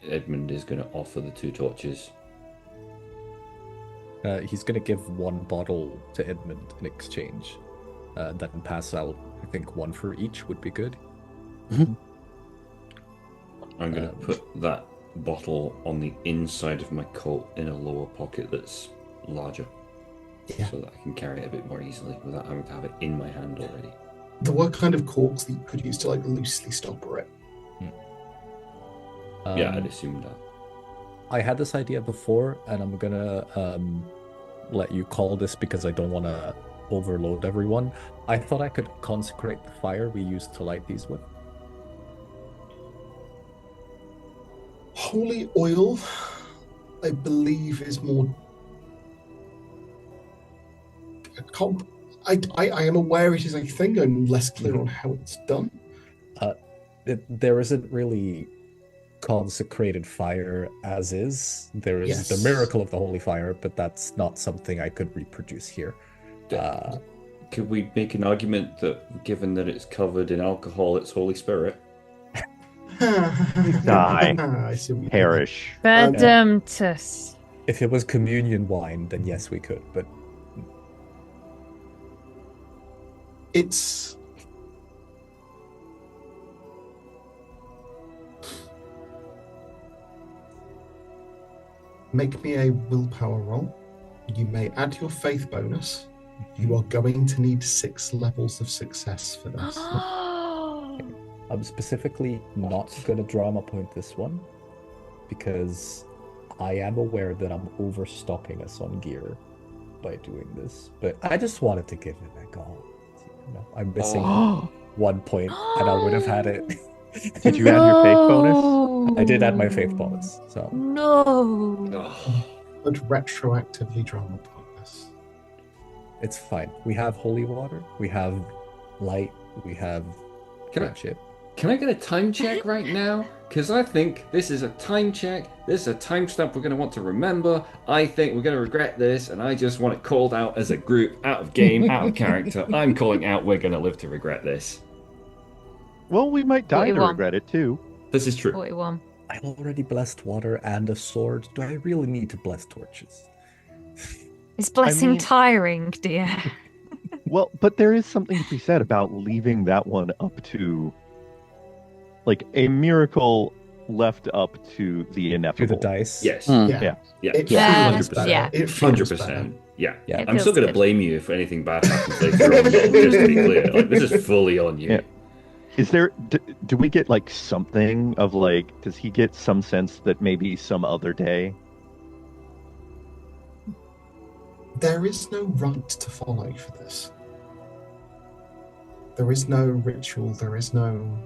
Edmund is going to offer the 2 torches. He's going to give 1 bottle to Edmund in exchange. Then pass out, I think 1 for each would be good. I'm going to put that bottle on the inside of my coat in a lower pocket that's larger. Yeah. So that I can carry it a bit more easily without having to have it in my hand already. There were kind of corks that you could use to loosely stopper it. Yeah, I'd assumed that. I had this idea before, and I'm gonna let you call this because I don't want to overload everyone. I thought I could consecrate the fire we used to light these with. Holy oil, I believe, is more. I am aware it is a thing. I'm less clear on how it's done. There isn't really consecrated fire as is. There is Yes. the miracle of the holy fire, but that's not something I could reproduce here. Could we make an argument that, given that it's covered in alcohol, it's Holy Spirit? Die. I see what you mean. Perish. Badumtus. If it was communion wine, then yes, we could. But It's make me a willpower roll. You may add your faith bonus. You are going to need 6 levels of success for this. I'm specifically not going to drama point this one because I am aware that I'm overstocking us on gear by doing this. But I just wanted to give it a go. You know, I'm missing 1 point, and I would have had it. Did you add your faith bonus? I did add my faith bonus, so No. But retroactively drama point this. it's fine. We have holy water, we have light, we have Can I- friendship. Can I get a time check right now? Because I think this is a time check. This is a timestamp we're going to want to remember. I think we're going to regret this, and I just want it called out as a group, out of game, out of character. I'm calling out we're going to live to regret this. Well, we might die to 41. regret it too. This is true. 41. I already blessed water and a sword. Do I really need to bless torches? Is blessing mean- tiring, dear? Well, but there is something to be said about leaving that one up to, like, a miracle left up to the To ineffable. the dice. Yes. Hmm. Yeah. Yeah. It Yeah. feels better. Yeah. It feels 100%. better. Yeah. Yeah. It I'm still feels going to good. blame you if anything bad happens later on, just to be clear. Like, this is fully on you. Yeah. Is there, do we get like something of like, does he get some sense that maybe some other day? There is no right to follow for this. There is no ritual, there is no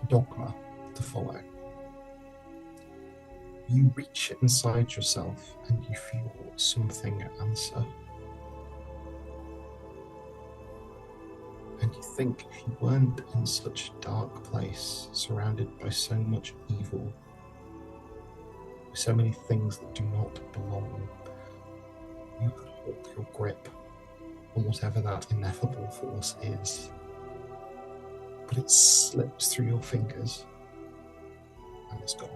dogma to follow. You reach inside yourself and you feel something answer. And you think if you weren't in such a dark place, surrounded by so much evil, so many things that do not belong, you could hold your grip on whatever that ineffable force is. But it slips through your fingers and it's gone.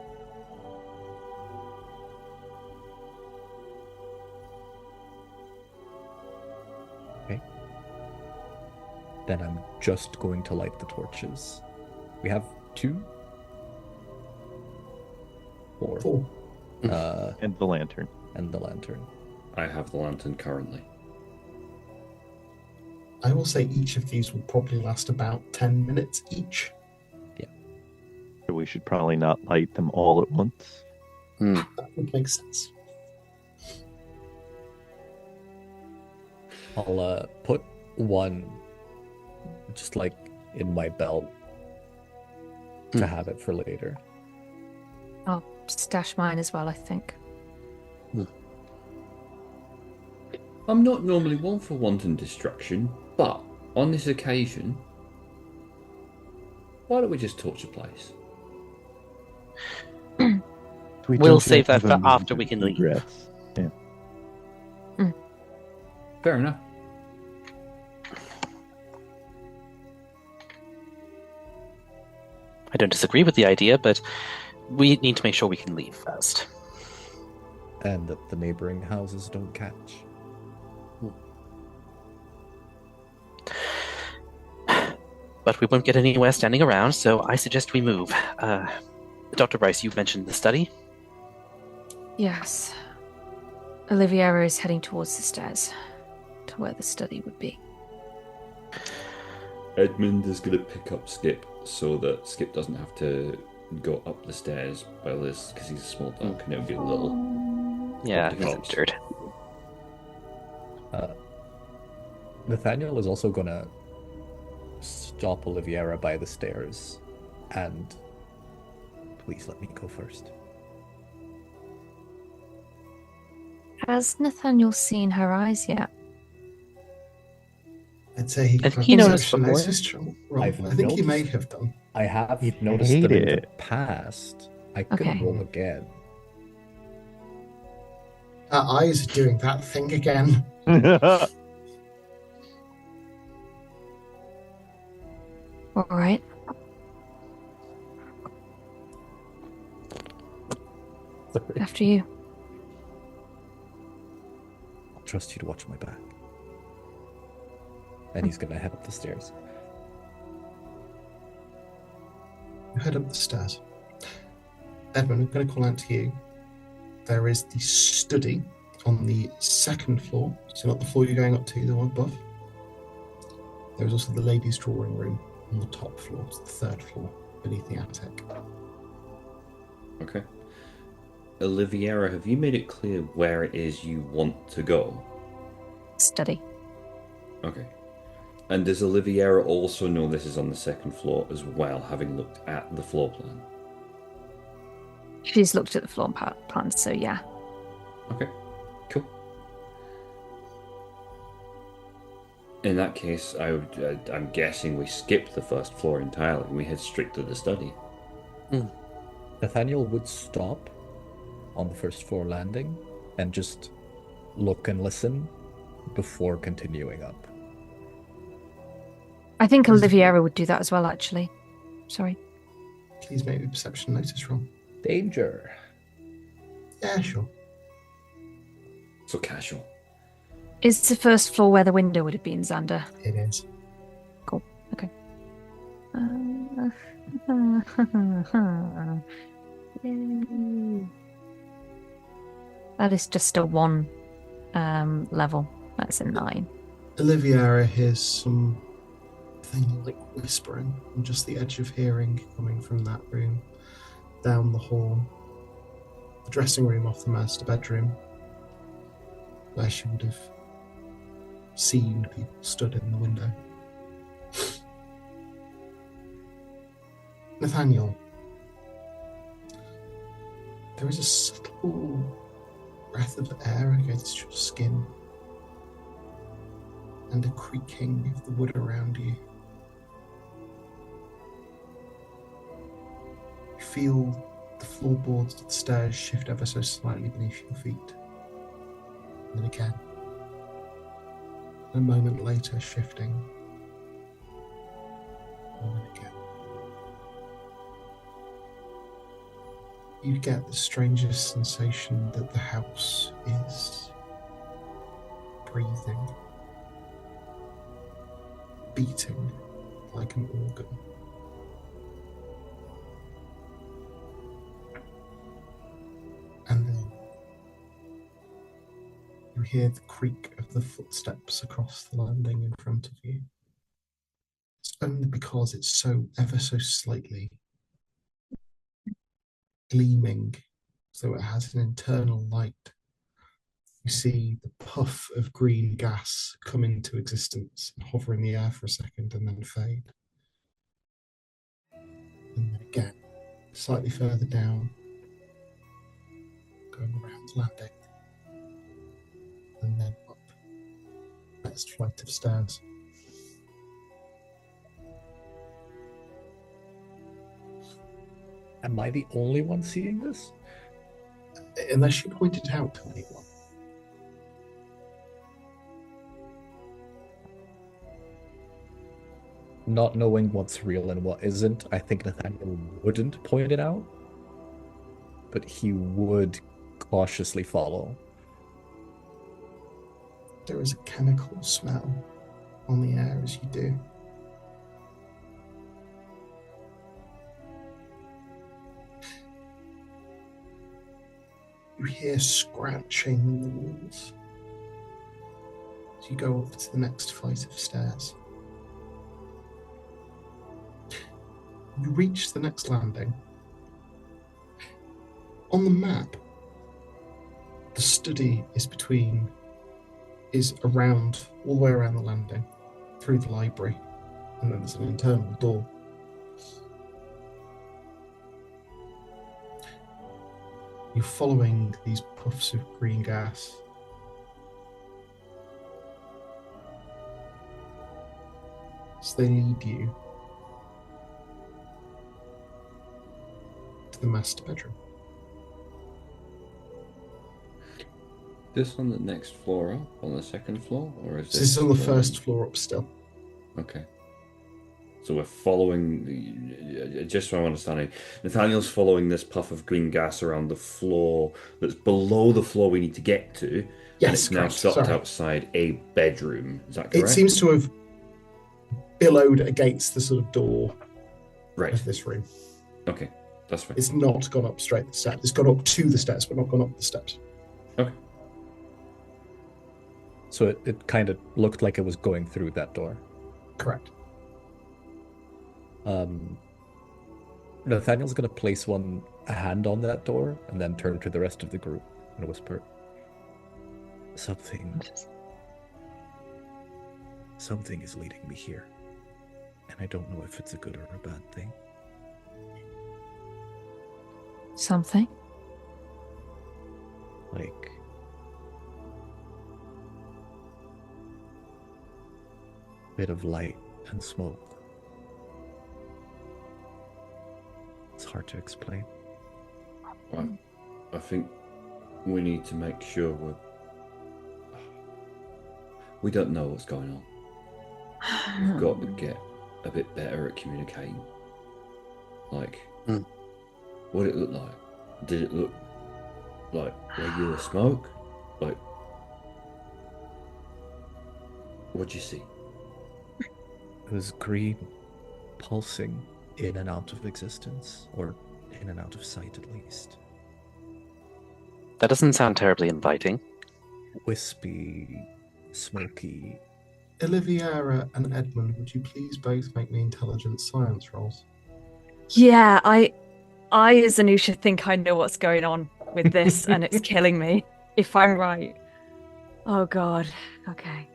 Then I'm just going to light the torches. We have 2? 4. Four. And the lantern. And the lantern. I have the lantern currently. I will say each of these will probably last about 10 minutes each. So we should probably not light them all at once. That would make sense. I'll put one just like in my belt to have it for later. I'll stash mine as well, I think. I'm not normally one for wanton destruction, but on this occasion, why don't we just torch the place? We'll save that for after we can leave. Regrets. Yeah. Fair enough. I don't disagree with the idea, but we need to make sure we can leave first. And that the neighboring houses don't catch. But we won't get anywhere standing around, so I suggest we move. Dr. Bryce, you mentioned the study? Yes. Oliviera is heading towards the stairs, to where the study would be. Edmund is going to pick up Skip so that Skip doesn't have to go up the stairs by this because he's a small dog and it would be a little. Yeah, Dr. he's Hobbs. injured. Nathaniel is also gonna stop Oliviera by the stairs and please let me go first. Has Nathaniel seen her eyes yet? I'd say he And can he noticed perception before. notice Joel. Well, I I've think he may noticed. have done. I have You'd noticed hate that in the it. past. I can Okay. roll again. Her eyes are doing that thing again. All right. Sorry. After you. I'll trust you to watch my back. And he's gonna head up the stairs. You head up the stairs. Edmund, I'm going to call out to you. There is the study on the second floor. So not the floor you're going up to, the one above. There is also the ladies' drawing room on the top floor. It's the third floor beneath the attic. Okay. Oliviera, have you made it clear where it is you want to go? Study. Okay. And does Oliviera also know this is on the second floor as well, having looked at the floor plan? She's looked at the floor plan, so yeah. Okay, cool. In that case, I'm guessing we skip the first floor entirely and we head straight to the study. Nathaniel would stop on the first floor landing and just look and listen before continuing up. I think Oliviera would do that as well, actually. Sorry. Please make me a perception notice roll. Danger. Yeah, sure. So casual. Is the first floor where the window would have been, Xander? It is. Cool. Okay. Yay. That is just a 1 level. That's a 9. Oliviera hears something like whispering on just the edge of hearing coming from that room, down the hall, the dressing room off the master bedroom, where she would have seen people stood in the window. Nathaniel, there is a subtle breath of air against your skin and a creaking of the wood around you. You feel the floorboards of the stairs shift ever so slightly beneath your feet. And then again. A moment later, shifting. And then again. You get the strangest sensation that the house is breathing, beating like an organ. And then you hear the creak of the footsteps across the landing in front of you. It's only because it's so ever so slightly gleaming, so it has an internal light. You see the puff of green gas come into existence and hover in the air for a second and then fade. And then again, slightly further down, going around the landing, and then up the next flight of stairs. Am I the only one seeing this? Unless you point it out to anyone. Not knowing what's real and what isn't, I think Nathaniel wouldn't point it out, but he would cautiously follow. There is a chemical smell on the air as you do. You hear scratching in the walls as you go up to the next flight of stairs. You reach the next landing. On the map, the study is around, all the way around the landing, through the library, and then there's an internal door. You're following these puffs of green gas. So they lead you to the master bedroom. This on the next floor up, on the second floor, or is So this is on the first floor up still. Okay. So we're following just so I'm understanding, Nathaniel's following this puff of green gas around the floor that's below the floor we need to get to. Yes, and it's now stopped outside a bedroom. Is that correct? It seems to have billowed against the sort of door of this room. Okay, that's fine. It's not gone up straight the steps. It's gone up to the steps, but not gone up the steps. Okay. So it kind of looked like it was going through that door. Correct. Nathaniel's going to place a hand on that door and then turn to the rest of the group and whisper, Something is leading me here, and I don't know if it's a good or a bad thing. Something? Like a bit of light and smoke. It's hard to explain. Right. I think we need to make sure we don't know what's going on. We've got to get a bit better at communicating. Like, what did it look like? Did it look like regular smoke? Like, What'd you see? It was green, pulsing in and out of existence, or in and out of sight at least. That doesn't sound terribly inviting. Wispy, smoky. Oliviera and Edmund, would you please both make me intelligence science rolls? Yeah, I as Anusha think I know what's going on with this, and it's killing me. If I'm right. Oh God. Okay.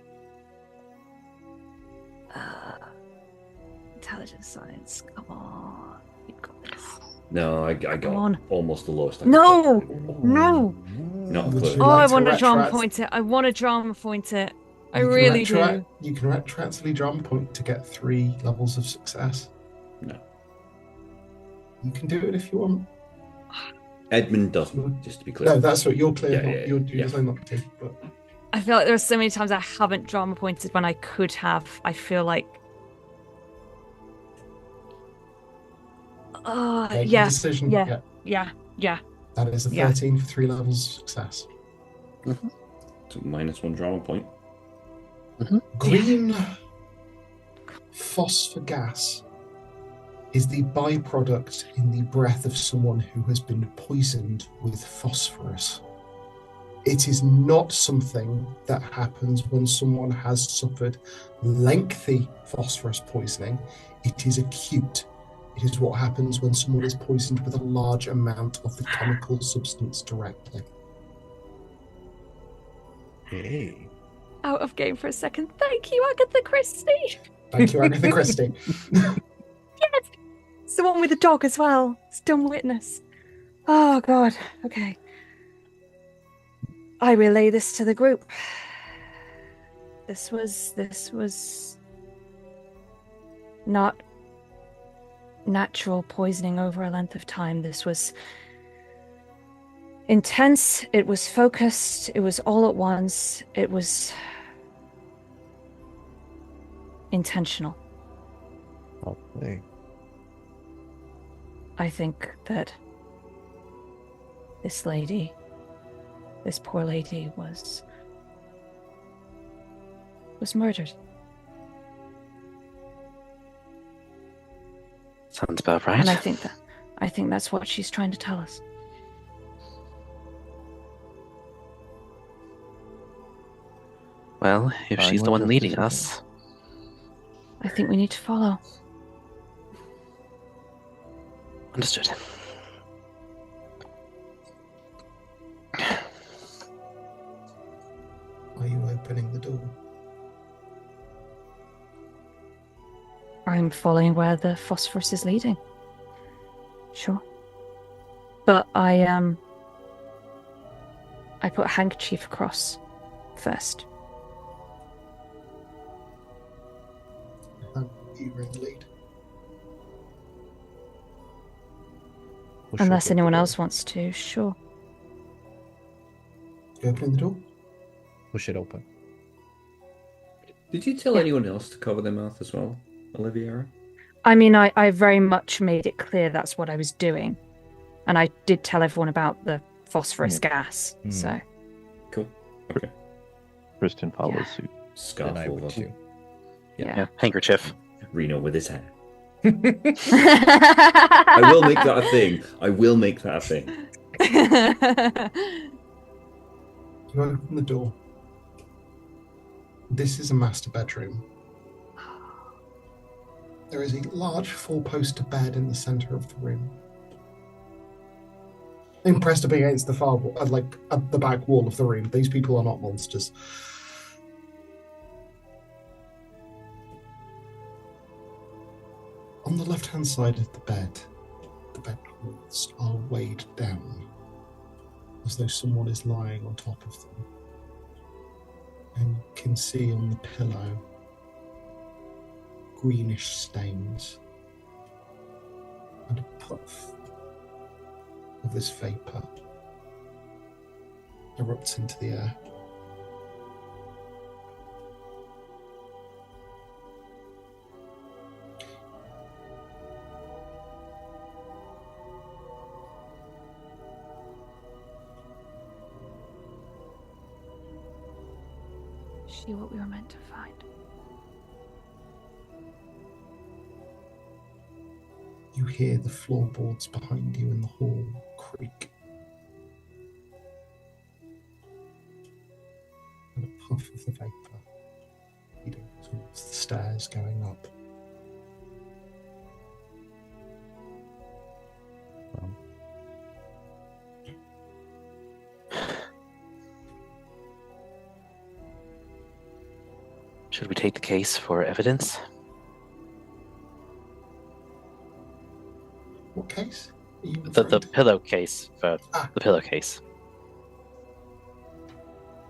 Intelligence science. Come on. You've got this. No, I got on. almost the lowest. I could No! get. No! Not Would close. you Oh, like I to want to drama retro- point it. I want to drama point it. I You can really do. You can retroactively drama point to get 3 levels of success. No. You can do it if you want. Edmund doesn't, just to be clear. No, that's what you're clear. Yeah, You're yeah. saying not to. But I feel like there are so many times I haven't drama pointed when I could have. I feel like. make the Yeah. decision. Yeah. Yeah. That is a Yeah. 13 for 3 levels of success. So -1 drama point. Green phosphor gas is the byproduct in the breath of someone who has been poisoned with phosphorus. It is not something that happens when someone has suffered lengthy phosphorus poisoning. It is acute. It is what happens when someone is poisoned with a large amount of the chemical substance directly. Hey. Out of game for a second. Thank you, Agatha Christie. Thank you, Agatha Christie. Yes. It's the one with the dog as well. It's dumb witness. Oh God. Okay. I relay this to the group. This was not natural poisoning over a length of time. This was intense. It was focused. It was all at once. It was intentional. Probably. I think that this lady, this poor lady, was murdered. Sounds about right. And I think that's what she's trying to tell us. Well, if she's the one leading us. I think we need to follow. Understood. Are you opening the door? I'm following where the phosphorus is leading. Sure. But I put a handkerchief across first. You were in the lead. Push Unless open anyone the door. else wants to, sure. You opening the door? Push it open. Did you tell Yeah. anyone else to cover their mouth as well, Oliviera? I mean, I very much made it clear that's what I was doing. And I did tell everyone about the phosphorus gas. Mm. So, Cool. Okay. Kristen follows Yeah. suit. Scarf And I would over. too. yeah. Handkerchief. Reno with his hair. I will make that a thing. I will make that a thing. You open the door. This is a master bedroom. There is a large four-poster bed in the center of the room. Impressed up against the far wall, at the back wall of the room. These people are not monsters. On the left-hand side of the bedclothes are weighed down, as though someone is lying on top of them. And you can see on the pillow greenish stains and a puff of this vapor erupts into the air. actually what we were meant to find. You hear the floorboards behind you in the hall creak. And a puff of the vapor leading towards the stairs going up. Should we take the case for evidence? What case? Are you The referring to? pillowcase for the pillowcase.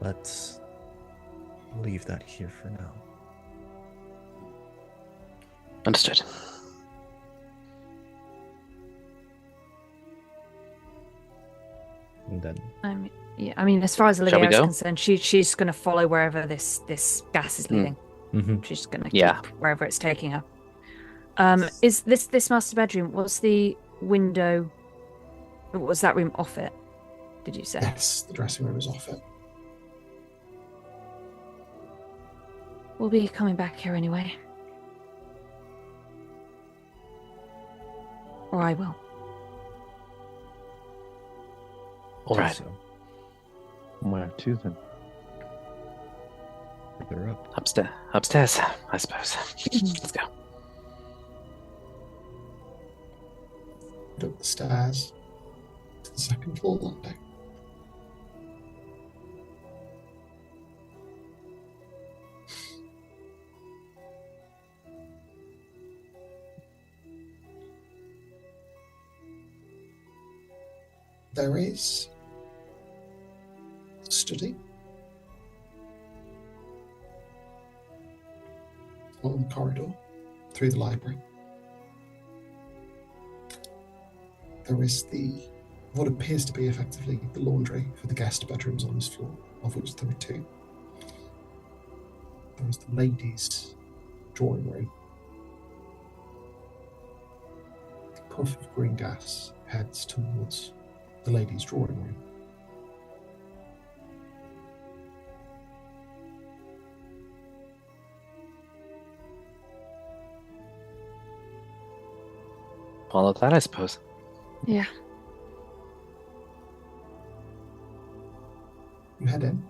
Let's leave that here for now. Understood. And then I mean, as far as Shall we Olivia is go? concerned, she's going to follow wherever this gas is leading. Mhm. She's going to keep Yeah. wherever it's taking her. Is this master bedroom? Was the window? Was that room off it? Did you say? Yes, the dressing room is off it. We'll be coming back here anyway. Or I will. All do right. so. Where to then? Further up. Upstairs, I suppose. Let's go. Up the stairs to the second floor landing. There is a study along the corridor through the library. There is what appears to be effectively the laundry for the guest bedrooms on this floor, of which there are two. There is the ladies' drawing room. The puff of green gas heads towards the ladies' drawing room. Follow that, I suppose. Yeah. You head in.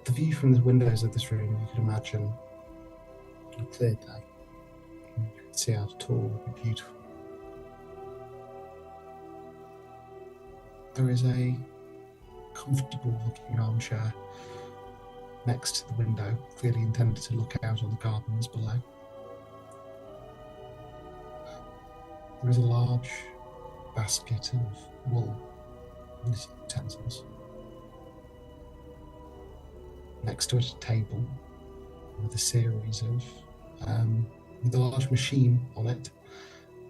The view from the windows of this room, you could imagine on a clear day. You could see out tall and beautiful. There is a comfortable looking armchair next to the window, clearly intended to look out on the gardens below. There is a large basket of wool and utensils. Next to it, a table with a series of, with a large machine on it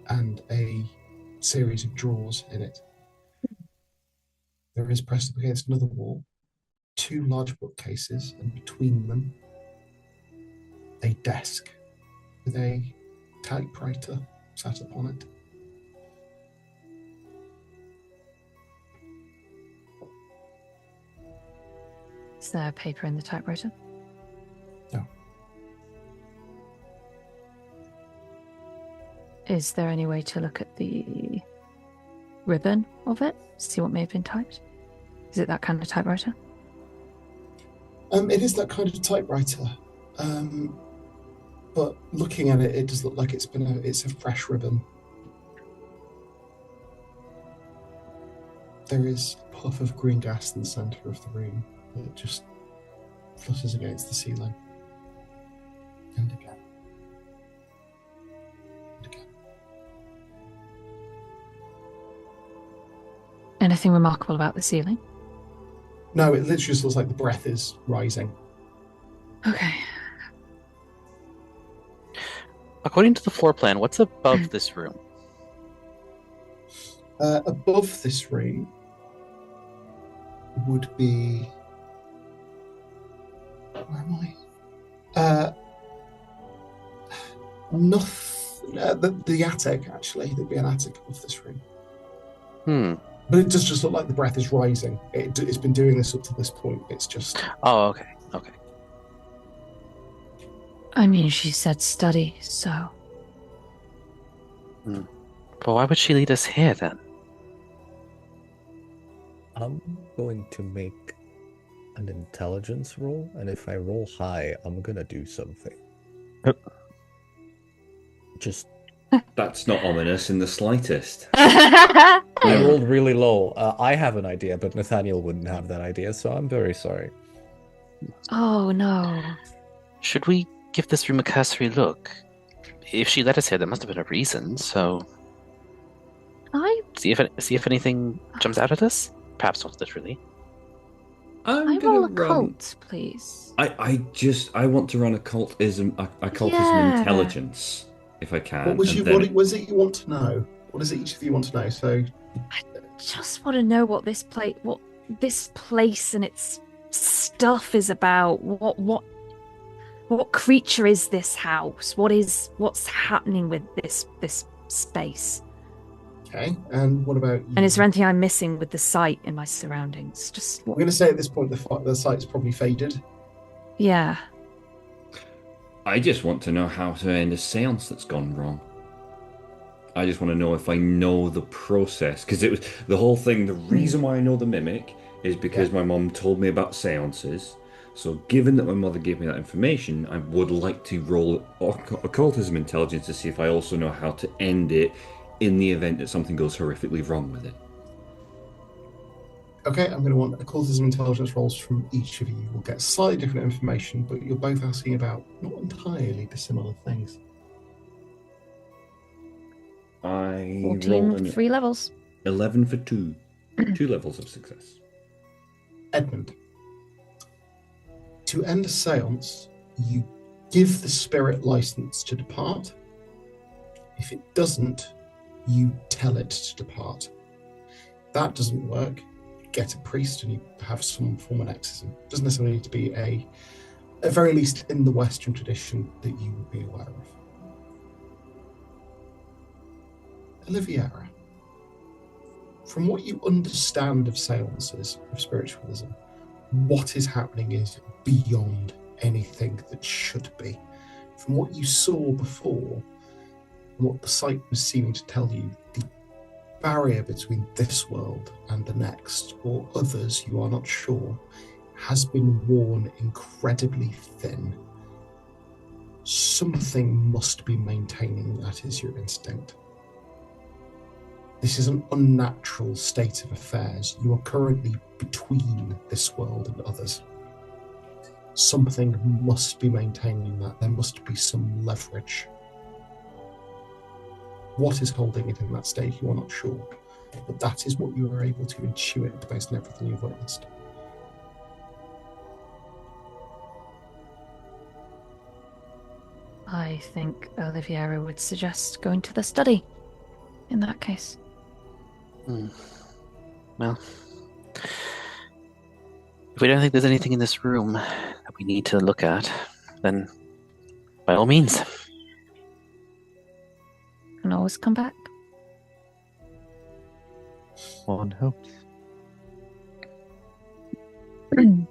and a series of drawers in it. There is pressed up against another wall, two large bookcases, and between them, a desk with a typewriter sat upon it. Is there paper in the typewriter? No. Is there any way to look at the ribbon of it? See what may have been typed? Is it that kind of typewriter? It is that kind of typewriter, but looking at it, it does look like it's a fresh ribbon. There is a puff of green gas in the centre of the room that just flutters against the ceiling. And again. And again. Anything remarkable about the ceiling? No, it literally just looks like the breath is rising. Okay. According to the floor plan, what's above this room? Above this room would be... Where am I? The attic, actually. There'd be an attic above this room. But it does just look like the breath is rising. It's been doing this up to this point. It's just... Oh, okay. Okay. I mean, she said study, so... But why would she lead us here, then? I'm going to make an intelligence roll, and if I roll high, I'm gonna do something. Just... That's not ominous in the slightest. I rolled really low. I have an idea, but Nathaniel wouldn't have that idea, so I'm very sorry. Oh, no. Should we give this room a cursory look? If she led us here, there must have been a reason, so... See if anything jumps out at us? Perhaps not literally. I roll occult, please. I want to run occultism intelligence, if I can. What was it you want to know? What is it each of you want to know? So, I just want to know what this place and its stuff is about. What creature is this house? What's happening with this space? Okay, and what about you? And is there anything I'm missing with the sight in my surroundings? I'm going to say at this point the sight's probably faded. Yeah. I just want to know how to end a seance that's gone wrong. I just want to know if I know the process, because it was the whole thing. The reason why I know the mimic is because my mom told me about seances. So, given that my mother gave me that information, I would like to roll occultism intelligence to see if I also know how to end it in the event that something goes horrifically wrong with it. Okay, I'm going to want occultism intelligence rolls from each of you. We'll get slightly different information, but you're both asking about not entirely dissimilar things. 14 with 3 levels. 11 for 2. 2 levels of success. Edmund. To end a seance, you give the spirit license to depart. If it doesn't, you tell it to depart. If that doesn't work, you get a priest and you have some form of exorcism. It doesn't necessarily need to be at very least in the Western tradition that you would be aware of. Oliviera, from what you understand of seances, of spiritualism, what is happening is beyond anything that should be. From what you saw before, and what the sight was seeming to tell you, the barrier between this world and the next, or others you are not sure, has been worn incredibly thin. Something must be maintaining that, is your instinct. This is an unnatural state of affairs. You are currently between this world and others. Something must be maintaining that. There must be some leverage. What is holding it in that state, you are not sure. But that is what you are able to intuit based on everything you've witnessed. I think Oliviera would suggest going to the study in that case. Well, if we don't think there's anything in this room that we need to look at, then by all means. Can always come back. One hopes. You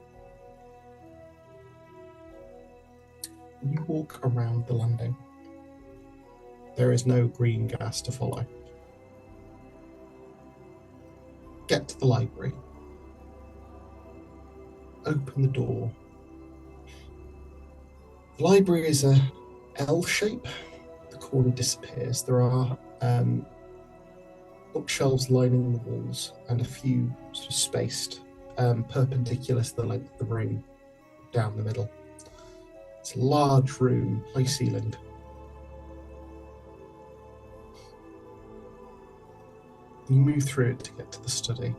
walk around the landing. There is no green gas to follow. Get to the library. Open the door. The library is a L shape. The corner disappears. There are bookshelves lining the walls and a few sort of spaced perpendicular to the length of the room down the middle. It's a large room, high ceilinged. You move through it to get to the study.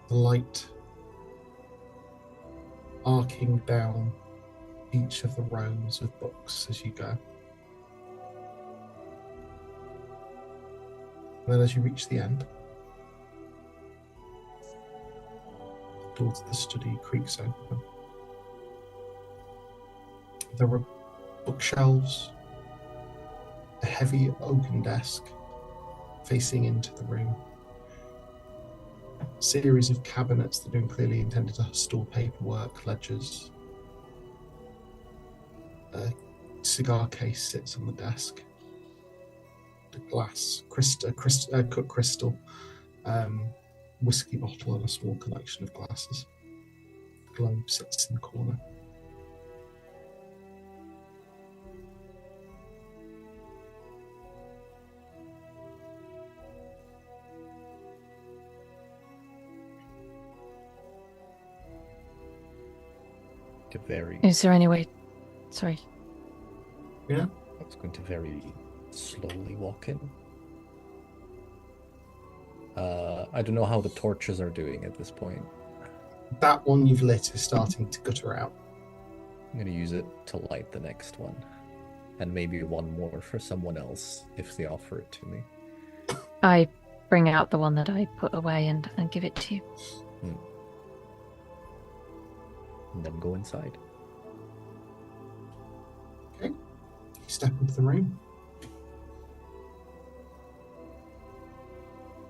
The light arcing down each of the rows of books as you go. And then as you reach the end, the door to the study creaks open. There are bookshelves, a heavy oaken desk, facing into the room. A series of cabinets that are clearly intended to store paperwork, ledgers. A cigar case sits on the desk. A glass, cut crystal, whiskey bottle, and a small collection of glasses. The globe sits in the corner. Is there any way? Sorry. Yeah. I was going to very slowly walk in. I don't know how the torches are doing at this point. That one you've lit is starting to gutter out. I'm going to use it to light the next one. And maybe one more for someone else if they offer it to me. I bring out the one that I put away and give it to you. And then go inside. Okay. You step into the room.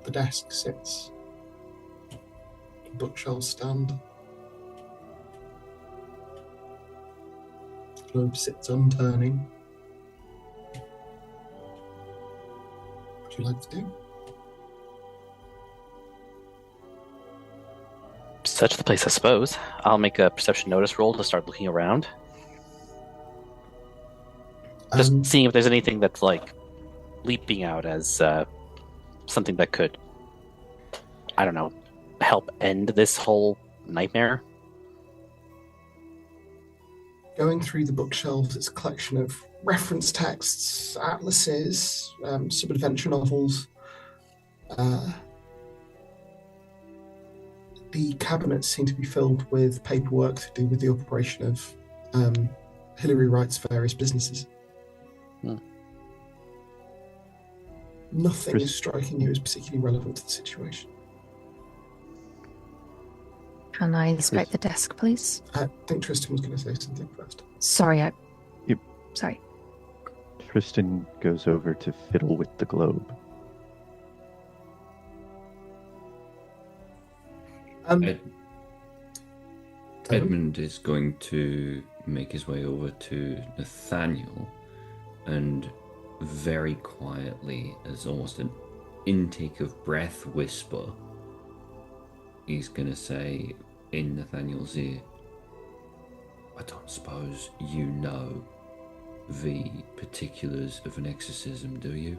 The desk sits. The bookshelves stand. The globe sits unturning. What would you like to do? Search the place, I suppose. I'll make a perception notice roll to start looking around. Just seeing if there's anything that's like leaping out as something that could, I don't know, help end this whole nightmare. Going through the bookshelves, it's a collection of reference texts, atlases, some adventure novels. The cabinets seem to be filled with paperwork to do with the operation of Hilary Wright's various businesses. Nothing is striking you as particularly relevant to the situation. Can I inspect the desk, please? I think Tristan was going to say something first. Sorry, Sorry. Tristan goes over to fiddle with the globe. Edmund is going to make his way over to Nathaniel and very quietly, as almost an intake of breath whisper, he's going to say in Nathaniel's ear, I don't suppose you know the particulars of an exorcism, do you?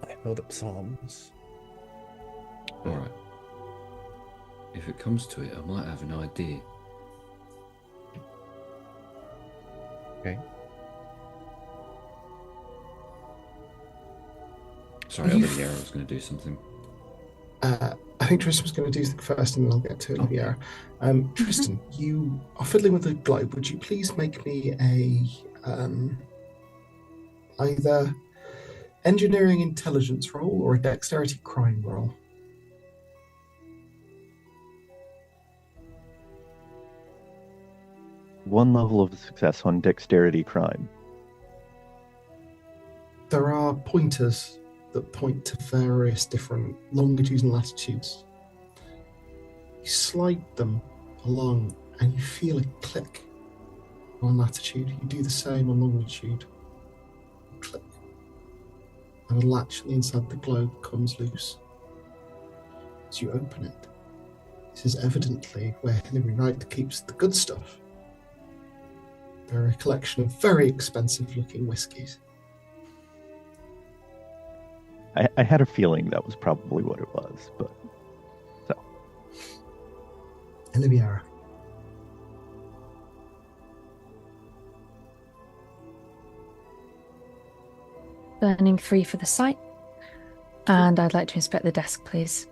I know the Psalms. Alright. If it comes to it, I might have an idea. Okay. Sorry, Olivia, I was going to do something. I think Tristan was going to do something first, and then I'll get to Olivia. Tristan, you are fiddling with the globe. Would you please make me a either engineering intelligence roll or a dexterity crime roll? One level of success on dexterity crime. There are pointers that point to various different longitudes and latitudes. You slide them along and you feel a click on latitude. You do the same on longitude. Click. And a latch on the inside of the globe comes loose. As you open it, this is evidently where Hilary Wright keeps the good stuff. There are a collection of very expensive looking whiskies. I had a feeling that was probably what it was, but so. Olivia. Burning 3 for the site. And I'd like to inspect the desk, please.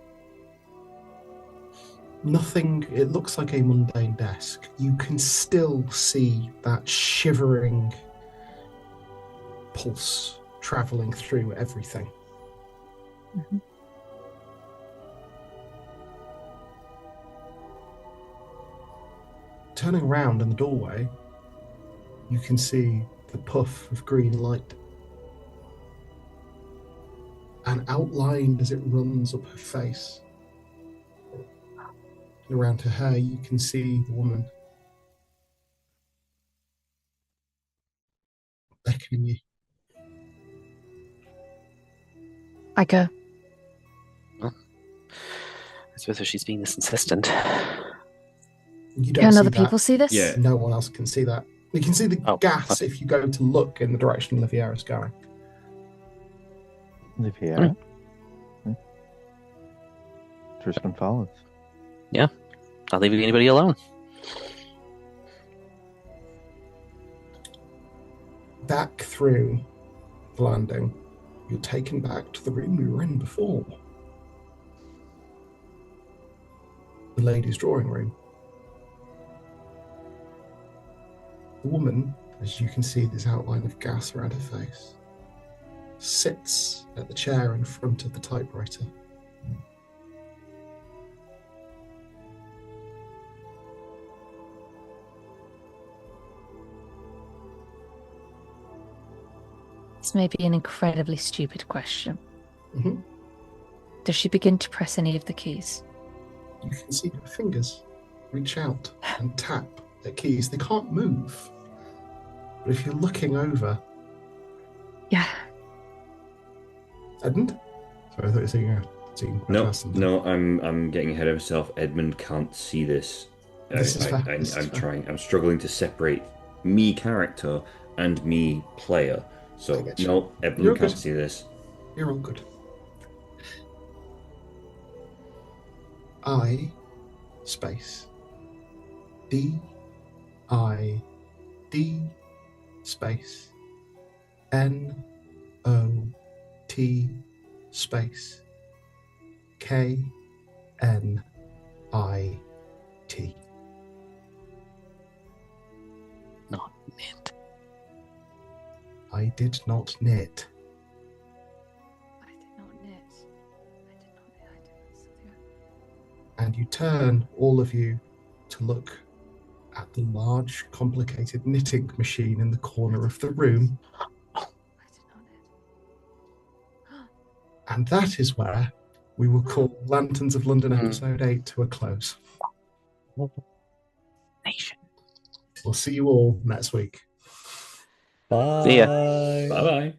Nothing, it looks like a mundane desk. You can still see that shivering pulse travelling through everything. Mm-hmm. Turning around in the doorway, you can see the puff of green light. And outlined as it runs up her face, and around her hair, you can see the woman beckoning you. I go. I suppose if she's being this insistent. You don't Can see other that. people see this? Yeah. No one else can see that. You can see the gas if you go to look in the direction Liviera is going. Liviera? Tristan follows. Not leaving anybody alone. Back through the landing, you're taken back to the room we were in before. The ladies' drawing room. The woman, as you can see this outline of gas around her face, sits at the chair in front of the typewriter. This may be an incredibly stupid question. Mhm. Does she begin to press any of the keys? You can see her fingers reach out and tap at keys. They can't move. But if you're looking over... Yeah. Edmund? Sorry, I thought you were seeing No, person. no, I'm getting ahead of myself. Edmund can't see this. This is fair. This is I'm fair. trying. I'm struggling to separate me character and me player. I So get you. no, Edmund You're can't good. see this. You're all good. I space D I D space N O T space K N I T. Not knit. I did not knit. I did not knit. I did not knit. I did something. And you turn, all of you, to look at the large, complicated knitting machine in the corner of the room. I did not knit. And that is where we will call Lanterns of London Hmm. episode 8 to a close. Nation. We'll see you all next week. Bye. See ya. Bye bye.